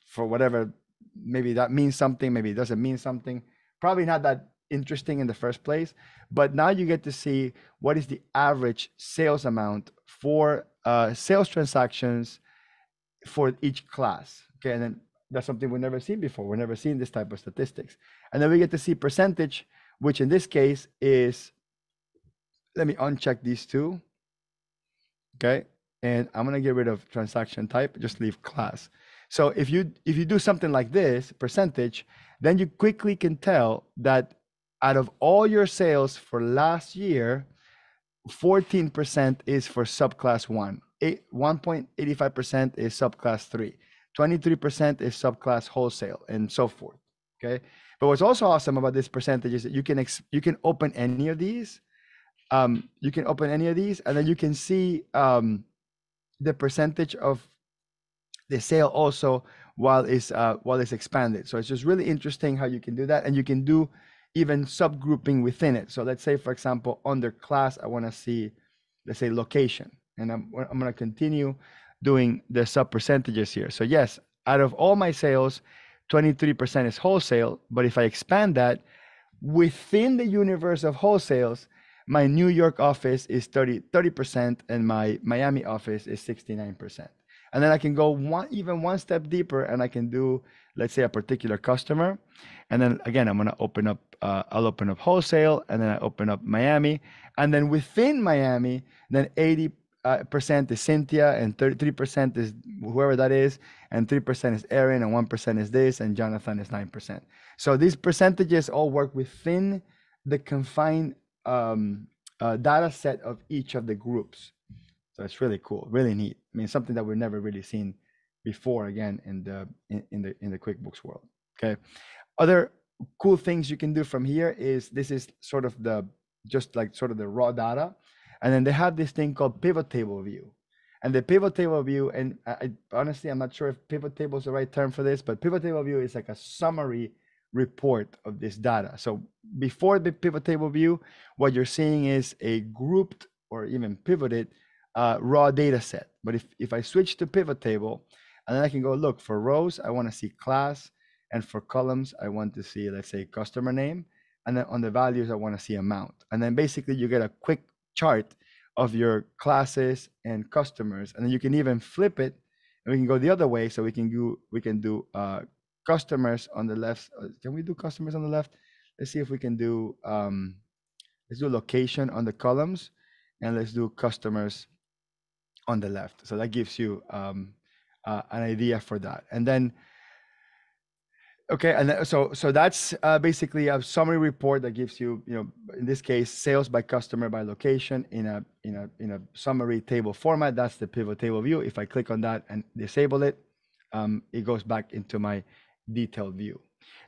for whatever, maybe that means something, maybe it doesn't mean something. Probably not that interesting in the first place, but now you get to see what is the average sales amount for sales transactions for each class. Okay, and then that's something we've never seen before. We've never seen this type of statistics. And then we get to see percentage, which in this case is, let me uncheck these two. Okay, and I'm gonna get rid of transaction type, just leave class. So if you do something like this, percentage, then you quickly can tell that out of all your sales for last year, 14% is for subclass 1, 1.85% is subclass 3, 23% is subclass wholesale, and so forth. Okay, but what's also awesome about this percentage is that you can open any of these. You can open any of these, and then you can see the percentage of the sale also while it's expanded. So it's just really interesting how you can do that, and you can do even subgrouping within it. So let's say, for example, under class, I want to see, let's say, location, and I'm going to continue doing the sub percentages here. So yes, out of all my sales, 23% is wholesale, but if I expand that within the universe of wholesales, my New York office is 30%, and my Miami office is 69%. And then I can go even one step deeper, and I can do, let's say, a particular customer. And then again, I'm going to open up, I'll open up wholesale, and then I open up Miami. And then within Miami, then 80% is Cynthia, and 33% is whoever that is, and 3% is Aaron, and 1% is this, and Jonathan is 9%. So these percentages all work within the confined data set of each of the groups. So it's really cool, really neat. I mean, something that we've never really seen before, again, in the QuickBooks world. Okay. Other cool things you can do from here is, this is sort of the raw data. And then they have this thing called pivot table view. And the pivot table view, and honestly, I'm not sure if pivot table is the right term for this, but pivot table view is like a summary report of this data. So before the pivot table view, what you're seeing is a grouped or even pivoted raw data set. But if I switch to pivot table, and then I can go look for rows, I want to see class, and for columns, I want to see, let's say, customer name, and then on the values, I want to see amount. And then basically you get a quick chart of your classes and customers, and then you can even flip it, and we can go the other way. So we can do customers on the left. Can we do customers on the left? Let's see if we can do let's do location on the columns, and let's do customers on the left. So that gives you an idea for that. And then okay, and so that's basically a summary report that gives you, in this case, sales by customer by location in a summary table format. That's the pivot table view. If I click on that and disable it, it goes back into my detailed view.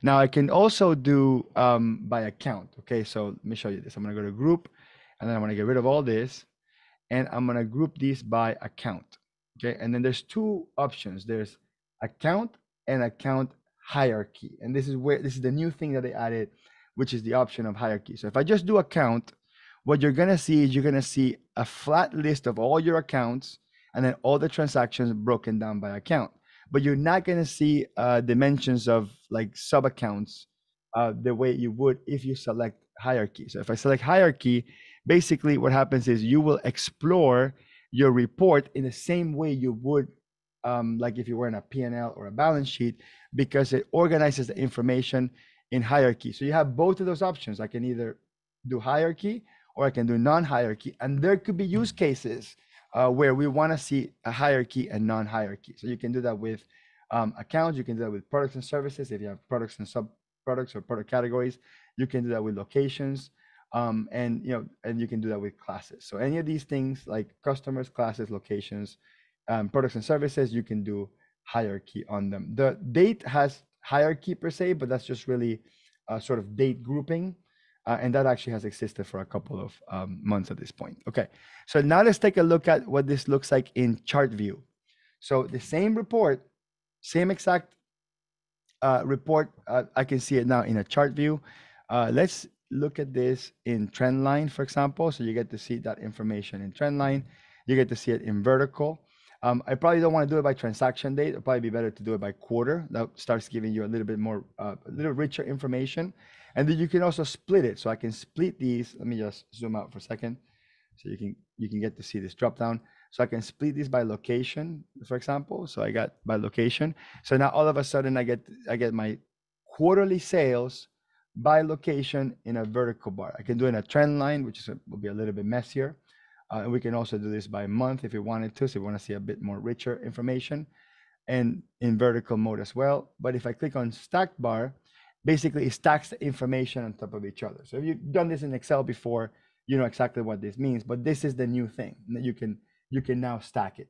Now I can also do by account. Okay, so let me show you this. I'm gonna go to group, and then I'm gonna get rid of all this, and I'm gonna group these by account. Okay, and then there's two options. There's account and account hierarchy, and this is the new thing that they added, which is the option of hierarchy. So if I just do account, what you're gonna see is you're gonna see a flat list of all your accounts and then all the transactions broken down by account, but you're not gonna see dimensions of like sub accounts the way you would if you select hierarchy. So if I select hierarchy, basically what happens is you will explore your report in the same way you would like if you were in a P&L or a balance sheet, because it organizes the information in hierarchy. So you have both of those options. I can either do hierarchy or I can do non-hierarchy. And there could be use cases where we want to see a hierarchy and non-hierarchy. So you can do that with accounts. You can do that with products and services. If you have products and sub-products or product categories, you can do that with locations. And you can do that with classes. So any of these things like customers, classes, locations, products and services, you can do hierarchy on them. The date has hierarchy per se, but that's just really sort of date grouping. And that actually has existed for a couple of months at this point. Okay, so now let's take a look at what this looks like in chart view. So the same report, same exact report, I can see it now in a chart view. Let's look at this in trend line, for example. So you get to see that information in trend line. You get to see it in vertical. I probably don't want to do it by transaction date. It'll probably be better to do it by quarter. That starts giving you a little bit more, a little richer information. And then you can also split it. So I can split these. Let me just zoom out for a second, so you can get to see this drop down. So I can split these by location, for example. So I got by location. So now all of a sudden I get my quarterly sales by location in a vertical bar. I can do it in a trend line, which will be a little bit messier. And we can also do this by month if we wanted to. So we want to see a bit more richer information, and in vertical mode as well. But if I click on stacked bar, basically it stacks the information on top of each other. So if you've done this in Excel before, you know exactly what this means, but this is the new thing that you can now stack it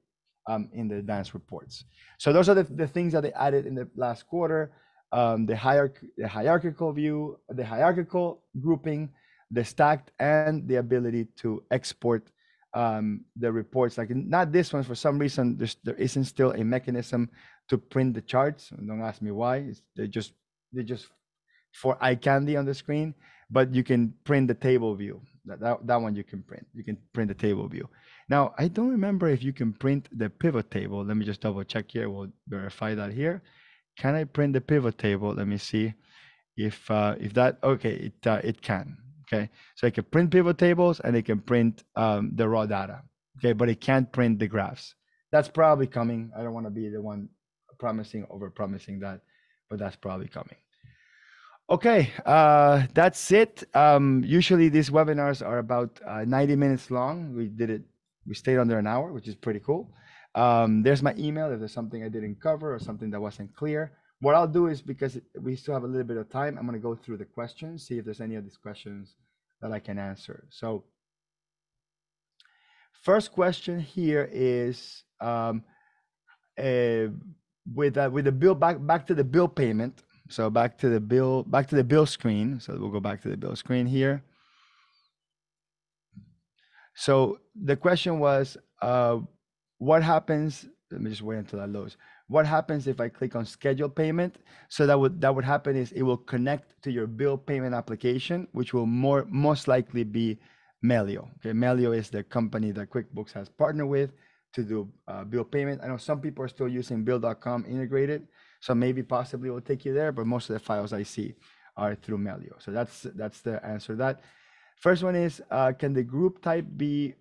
in the advanced reports. So those are the things that they added in the last quarter. The hierarchical view, the hierarchical grouping, the stacked, and the ability to export the reports. Like not this one, for some reason there isn't still a mechanism to print the charts. Don't ask me why. They're just for eye candy on the screen, but you can print the table view. That one you can print. You can print the table view. Now I don't remember if you can print the pivot table. Let me just double check here. We'll verify that here. Can I print the pivot table? Let me see if that, okay, it can. Okay, so it can print pivot tables and it can print the raw data. Okay, but it can't print the graphs. That's probably coming. I don't want to be the one over promising that, but that's probably coming. Okay, that's it. Usually these webinars are about 90 minutes long. We stayed under an hour, which is pretty cool. There's my email if there's something I didn't cover or something that wasn't clear. What I'll do is, because we still have a little bit of time, I'm going to go through the questions, see if there's any of these questions that I can answer. So first question here is with the bill, back to the bill payment. So back to the bill screen. So we'll go back to the bill screen here. So the question was, what happens? Let me just wait until that loads. What happens if I click on schedule payment? So that would happen is it will connect to your bill payment application, which will most likely be Melio. Okay, Melio is the company that QuickBooks has partnered with to do bill payment. I know some people are still using Bill.com integrated, so maybe possibly it will take you there, but most of the files I see are through Melio. So that's the answer to that. First one is, can the group type be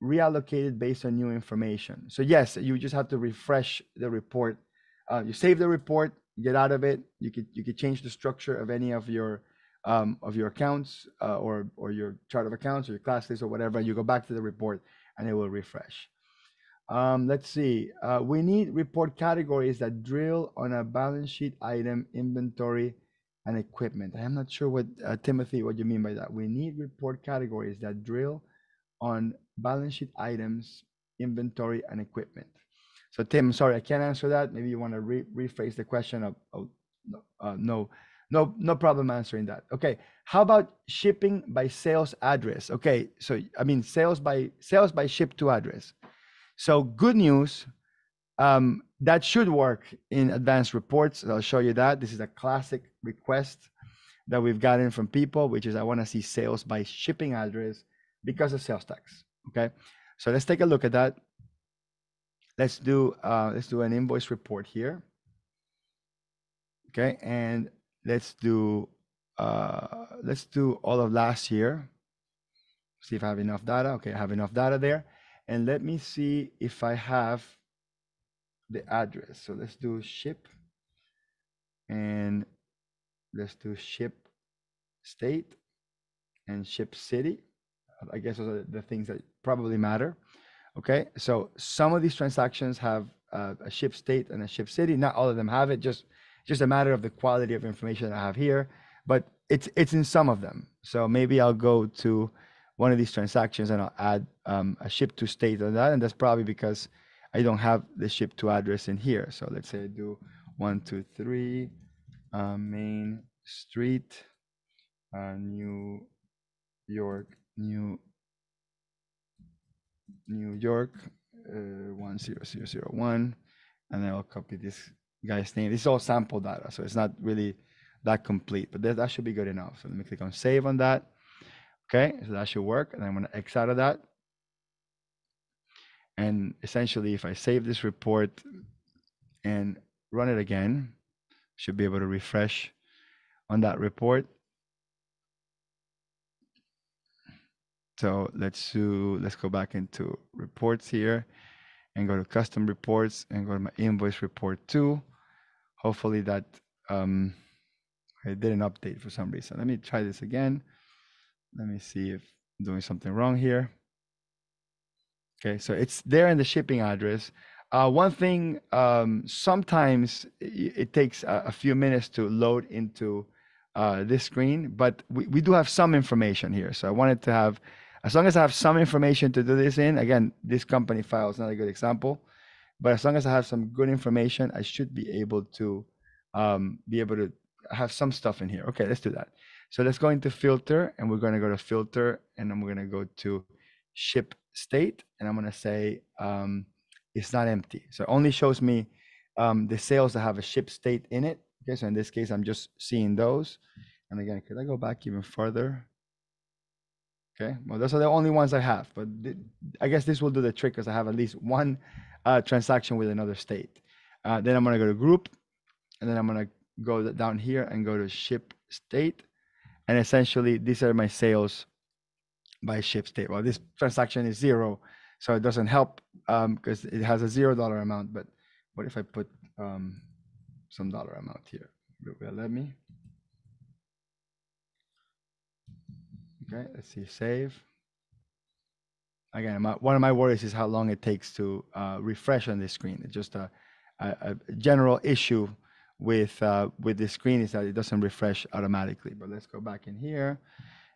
reallocated based on new information? So yes, you just have to refresh the report. You save the report, get out of it. You could change the structure of any of your accounts or your chart of accounts or your class list or whatever. You go back to the report and it will refresh. Let's see. We need report categories that drill on a balance sheet item, inventory, and equipment. I am not sure what Timothy, what you mean by that. We need report categories that drill on balance sheet items, inventory, and equipment. So Tim, sorry, I can't answer that. Maybe you want to rephrase the question. No problem answering that. Okay, how about shipping by sales address? Okay, so I mean sales by ship to address. So good news, that should work in advanced reports. I'll show you that. This is a classic request that we've gotten from people, which is I want to see sales by shipping address because of sales tax. Okay, so let's take a look at that. Let's do an invoice report here. Okay, and let's do all of last year. See if I have enough data. Okay, I have enough data there, and let me see if I have the address. So let's do ship, and let's do ship state and ship city. I guess those are the things that probably matter. Okay, so some of these transactions have a ship state and a ship city. Not all of them have it. Just a matter of the quality of information that I have here. But it's in some of them. So maybe I'll go to one of these transactions and I'll add a ship to state on that. And that's probably because I don't have the ship to address in here. So let's say I do 123 Main Street, New York, New York, 10001, and then I'll copy this guy's name. This is all sample data, so it's not really that complete, but that should be good enough. So let me click on save on that. Okay, so that should work, and I'm going to X out of that. And essentially, if I save this report and run it again, should be able to refresh on that report. So let's go back into reports here and go to custom reports and go to my invoice report 2. Hopefully that I did an update for some reason. Let me try this again. Let me see if I'm doing something wrong here. Okay, so it's there in the shipping address. One thing, sometimes it takes a few minutes to load into this screen, but we do have some information here. So I wanted to have, as long as I have some information to do this in, again, this company file is not a good example, but as long as I have some good information, I should be able to have some stuff in here. Okay, let's do that. So let's go into filter, and we're going to go to filter, and then we're going to go to ship state, and I'm going to say it's not empty. So it only shows me the sales that have a ship state in it. Okay, so in this case, I'm just seeing those. And again, could I go back even further? Okay, well, those are the only ones I have, but I guess this will do the trick because I have at least one transaction with another state. Then I'm going to go to group, and then I'm going to go down here and go to ship state. And essentially, these are my sales by ship state. Well, this transaction is 0, so it doesn't help because it has a $0 amount. But what if I put some dollar amount here? Will it let me? Okay, let's see, save. Again, one of my worries is how long it takes to refresh on this screen. It's just a general issue with this screen is that it doesn't refresh automatically. But let's go back in here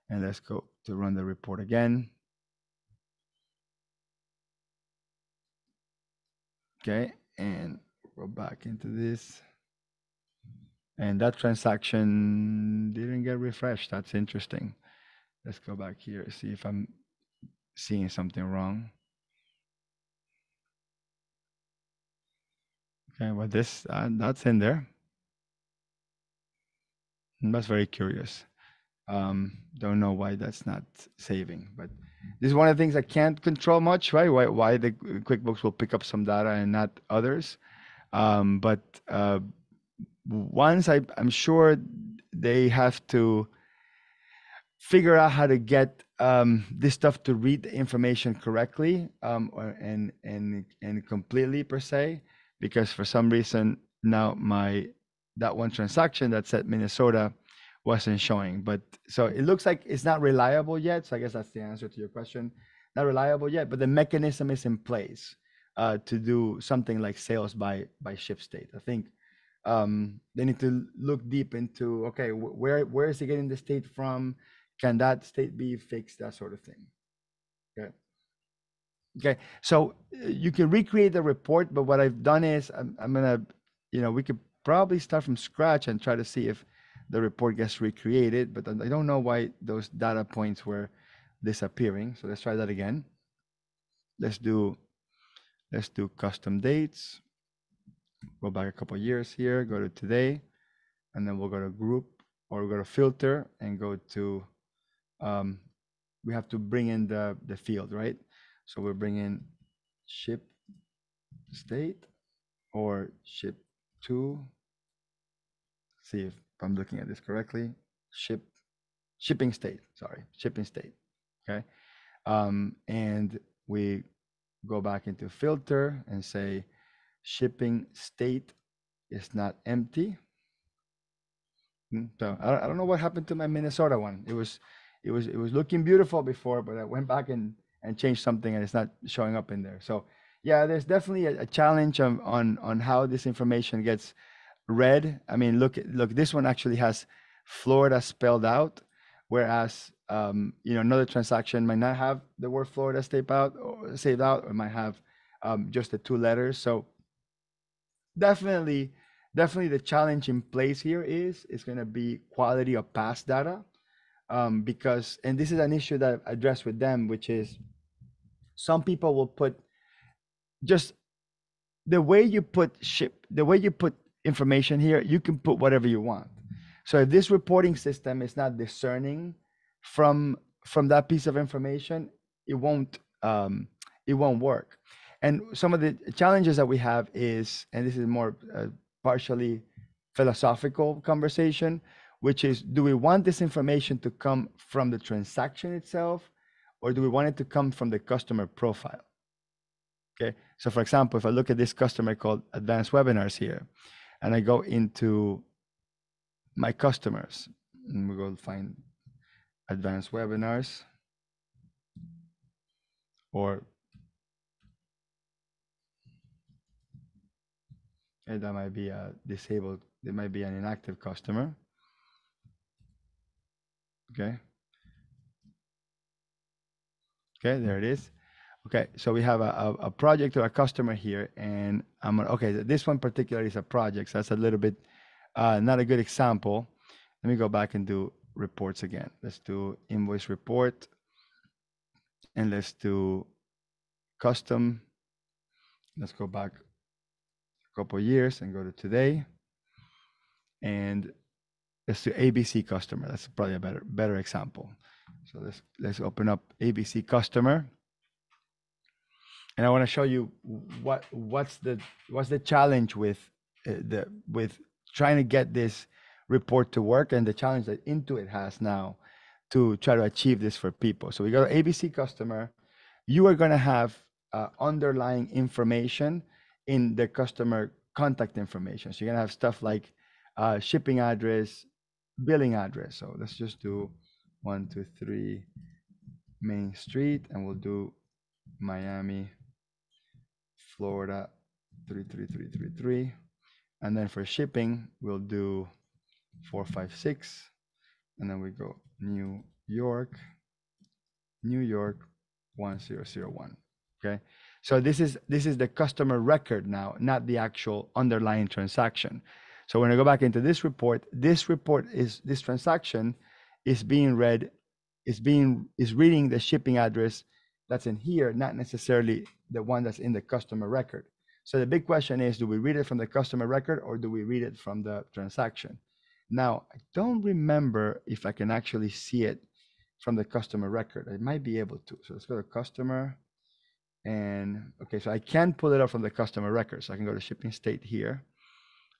and let's go to run the report again. Okay, and go back into this. And that transaction didn't get refreshed. That's interesting. Let's go back here, see if I'm seeing something wrong. Okay, well, this that's in there. That's very curious. Don't know why that's not saving, but this is one of the things I can't control much, right? Why the QuickBooks will pick up some data and not others. But once I'm sure they have to figure out how to get this stuff to read the information correctly and completely per se, because for some reason now that one transaction that said Minnesota wasn't showing. But so it looks like it's not reliable yet. So I guess that's the answer to your question. Not reliable yet, but the mechanism is in place to do something like sales by ship state. I think they need to look deep into, okay, where is he getting the state from? Can that state be fixed? That sort of thing. Okay. Okay. So you can recreate the report, but what I've done is I'm gonna, we could probably start from scratch and try to see if the report gets recreated, but I don't know why those data points were disappearing. So let's try that again. Let's do custom dates. Go back a couple of years here, go to today, and then we'll go to group or we'll go to filter and go to we have to bring in the field, right? So we'll bring in ship state or ship to, see if I'm looking at this correctly. Shipping state, sorry, shipping state. Okay. And we go back into filter and say shipping state is not empty. So I don't know what happened to my Minnesota one. It was looking beautiful before, but I went back and changed something and it's not showing up in there. So yeah, there's definitely a challenge on how this information gets read. I mean, look, this one actually has Florida spelled out, whereas another transaction might not have the word Florida saved out, or might have just the two letters. So definitely the challenge in place here is going to be quality of past data, because, and this is an issue that I've addressed with them, which is some people will put just the way you put information here, you can put whatever you want. So if this reporting system is not discerning from that piece of information, it won't work. And some of the challenges that we have is, and this is more partially philosophical conversation, which is, do we want this information to come from the transaction itself, or do we want it to come from the customer profile? Okay, so for example, if I look at this customer called Advanced Webinars here, and I go into my customers, and we go find Advanced Webinars, or that might be a disabled, it might be an inactive customer. Okay. Okay, there it is. Okay, so we have a project or a customer here, and I'm gonna, okay, this one particularly is a project, so that's a little bit not a good example. Let me go back and do reports again. Let's do invoice report, and let's do custom. Let's go back a couple of years and go to today, and let's do ABC customer. That's probably a better example. So let's open up ABC customer, and I want to show you what's the challenge with trying to get this report to work, and the challenge that Intuit has now to try to achieve this for people. So we go to ABC customer. You are going to have underlying information in the customer contact information. So you're going to have stuff like shipping address, billing address. So let's just do 123 Main Street, and we'll do Miami, Florida 33333. And then for shipping, we'll do 456. And then we go New York 1001. Okay. So this is the customer record now, not the actual underlying transaction. So when I go back into this transaction is being read, is reading the shipping address that's in here, not necessarily the one that's in the customer record. So the big question is, do we read it from the customer record or do we read it from the transaction? Now, I don't remember if I can actually see it from the customer record. I might be able to. So let's go to customer. And okay, so I can pull it up from the customer record. So I can go to shipping state here.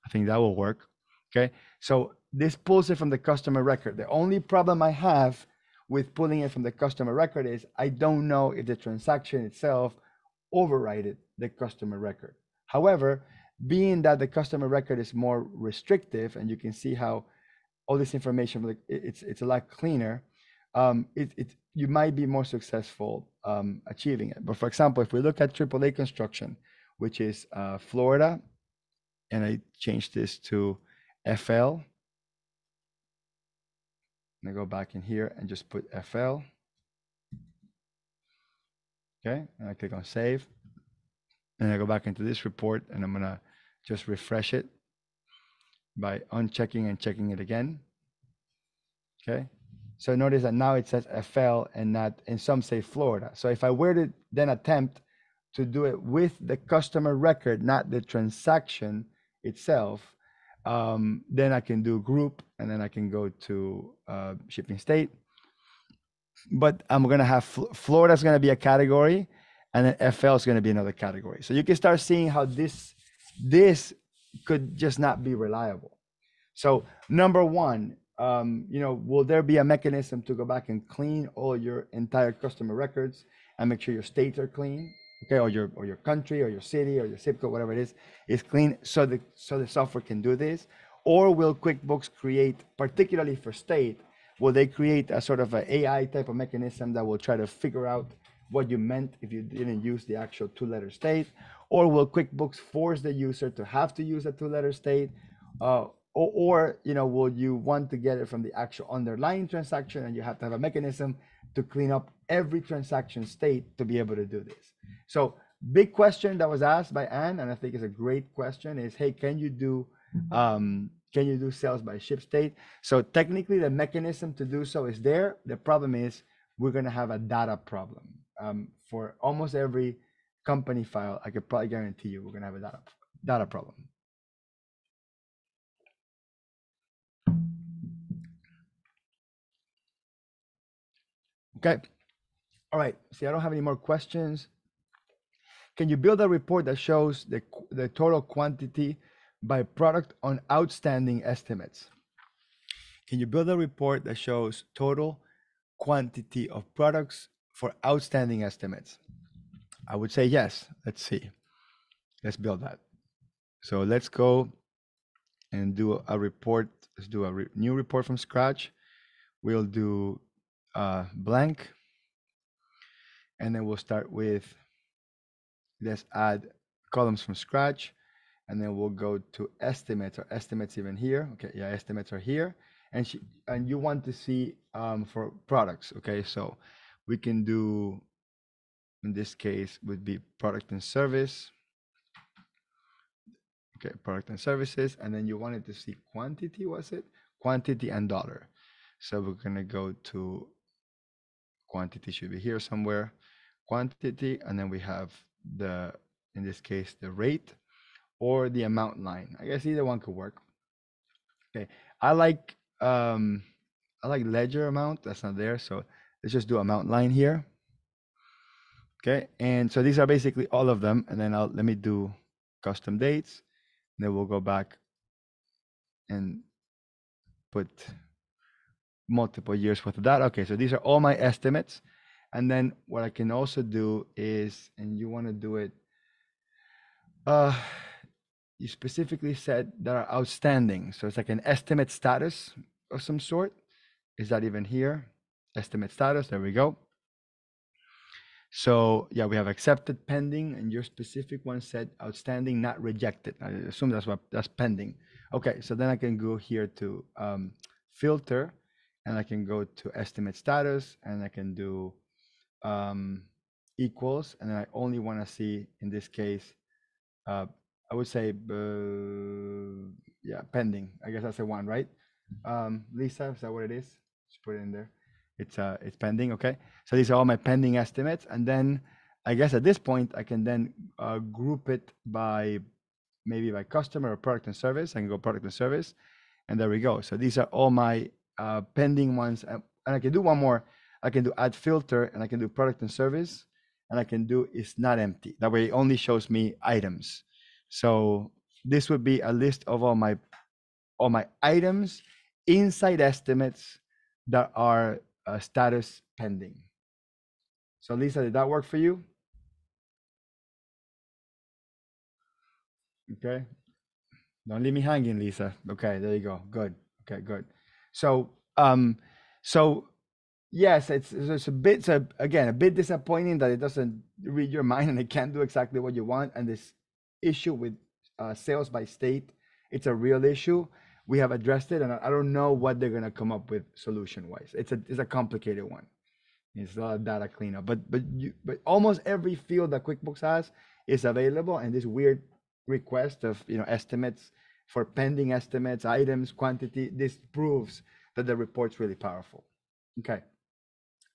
I think that will work. Okay, so this pulls it from the customer record. The only problem I have with pulling it from the customer record is I don't know if the transaction itself overrided the customer record. However, being that the customer record is more restrictive, and you can see how all this information, like it's a lot cleaner, you might be more successful achieving it. But for example, if we look at AAA construction, which is Florida, and I change this to FL, and I go back in here and just put FL. Okay, and I click on save, and I go back into this report, and I'm gonna just refresh it by unchecking and checking it again. Okay, so notice that now it says FL and not, and some say Florida. So if I were to then attempt to do it with the customer record, not the transaction itself, then I can do group, and then I can go to shipping state. But I'm gonna have Florida is gonna be a category, and then FL is gonna be another category. So you can start seeing how this could just not be reliable. So number one, will there be a mechanism to go back and clean all your entire customer records and make sure your states are clean, okay, or your country or your city or your zip code, whatever it is clean, so the software can do this? Or will QuickBooks create, particularly for state, will they create a sort of an AI type of mechanism that will try to figure out what you meant if you didn't use the actual two-letter state? Or will QuickBooks force the user to have to use a two-letter state? Or will you want to get it from the actual underlying transaction, and you have to have a mechanism to clean up every transaction state to be able to do this? So big question that was asked by Anne, and I think it's a great question, is, hey, can you do sales by ship state? So technically the mechanism to do so is there. The problem is we're going to have a data problem. For almost every company file, I could probably guarantee you we're going to have a data problem. Okay. All right. See, I don't have any more questions. Can you build a report that shows the total quantity by product on outstanding estimates? Can you build a report that shows total quantity of products for outstanding estimates? I would say yes. Let's see. Let's build that. So let's go and do a report. Let's do a new report from scratch. We'll do blank. And then we'll start with, let's add columns from scratch. And then we'll go to estimates, or estimates even here. Okay, yeah, estimates are here. And you want to see for products. Okay, so we can do, in this case, would be product and service. Okay, product and services. And then you wanted to see quantity, was it? Quantity and dollar. So we're gonna go to quantity, should be here somewhere. Quantity, and then we have in this case, the rate or the amount line. I guess either one could work. Okay, I like ledger amount. That's not there, so let's just do amount line here. Okay, and so these are basically all of them. And then let me do custom dates. Then we'll go back and put multiple years worth of that. Okay, so these are all my estimates. And then what I can also do is, and you want to do it, you specifically said that are outstanding. So it's like an estimate status of some sort. Is that even here? Estimate status, there we go. So yeah, we have accepted, pending, and your specific one said outstanding, not rejected. I assume that's pending. Okay, so then I can go here to filter, and I can go to estimate status, and I can do equals, and then I only want to see, in this case, I would say, yeah, pending. I guess that's the one, right? Lisa, is that what it is? Just put it in there. It's pending. Okay. So these are all my pending estimates, and then I guess at this point, I can then group it by maybe by customer or product and service. I can go product and service, and there we go. So these are all my pending ones. And I can do one more. I can do add filter, and I can do product and service, and I can do it's not empty. That way it only shows me items. So this would be a list of all my items inside estimates that are status pending. So Lisa, did that work for you? Okay. Don't leave me hanging, Lisa. Okay, there you go. Good. Okay, good. So, so yes, it's a bit, so again, a bit disappointing that it doesn't read your mind and it can't do exactly what you want. And this issue with sales by state, it's a real issue. We have addressed it, and I don't know what they're gonna come up with solution-wise. It's a complicated one. It's a lot of data cleanup, but almost every field that QuickBooks has is available, and this weird request of estimates for pending estimates, items, quantity. This proves that the report's really powerful. Okay,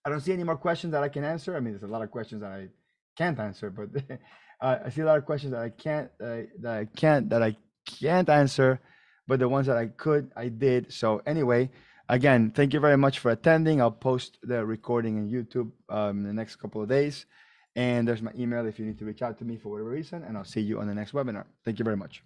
I don't see any more questions that I can answer. I mean, there's a lot of questions that I can't answer, but I see a lot of questions that I can't answer, but the ones that I could, I did. So anyway, again, thank you very much for attending. I'll post the recording on YouTube in the next couple of days. And there's my email if you need to reach out to me for whatever reason, and I'll see you on the next webinar. Thank you very much.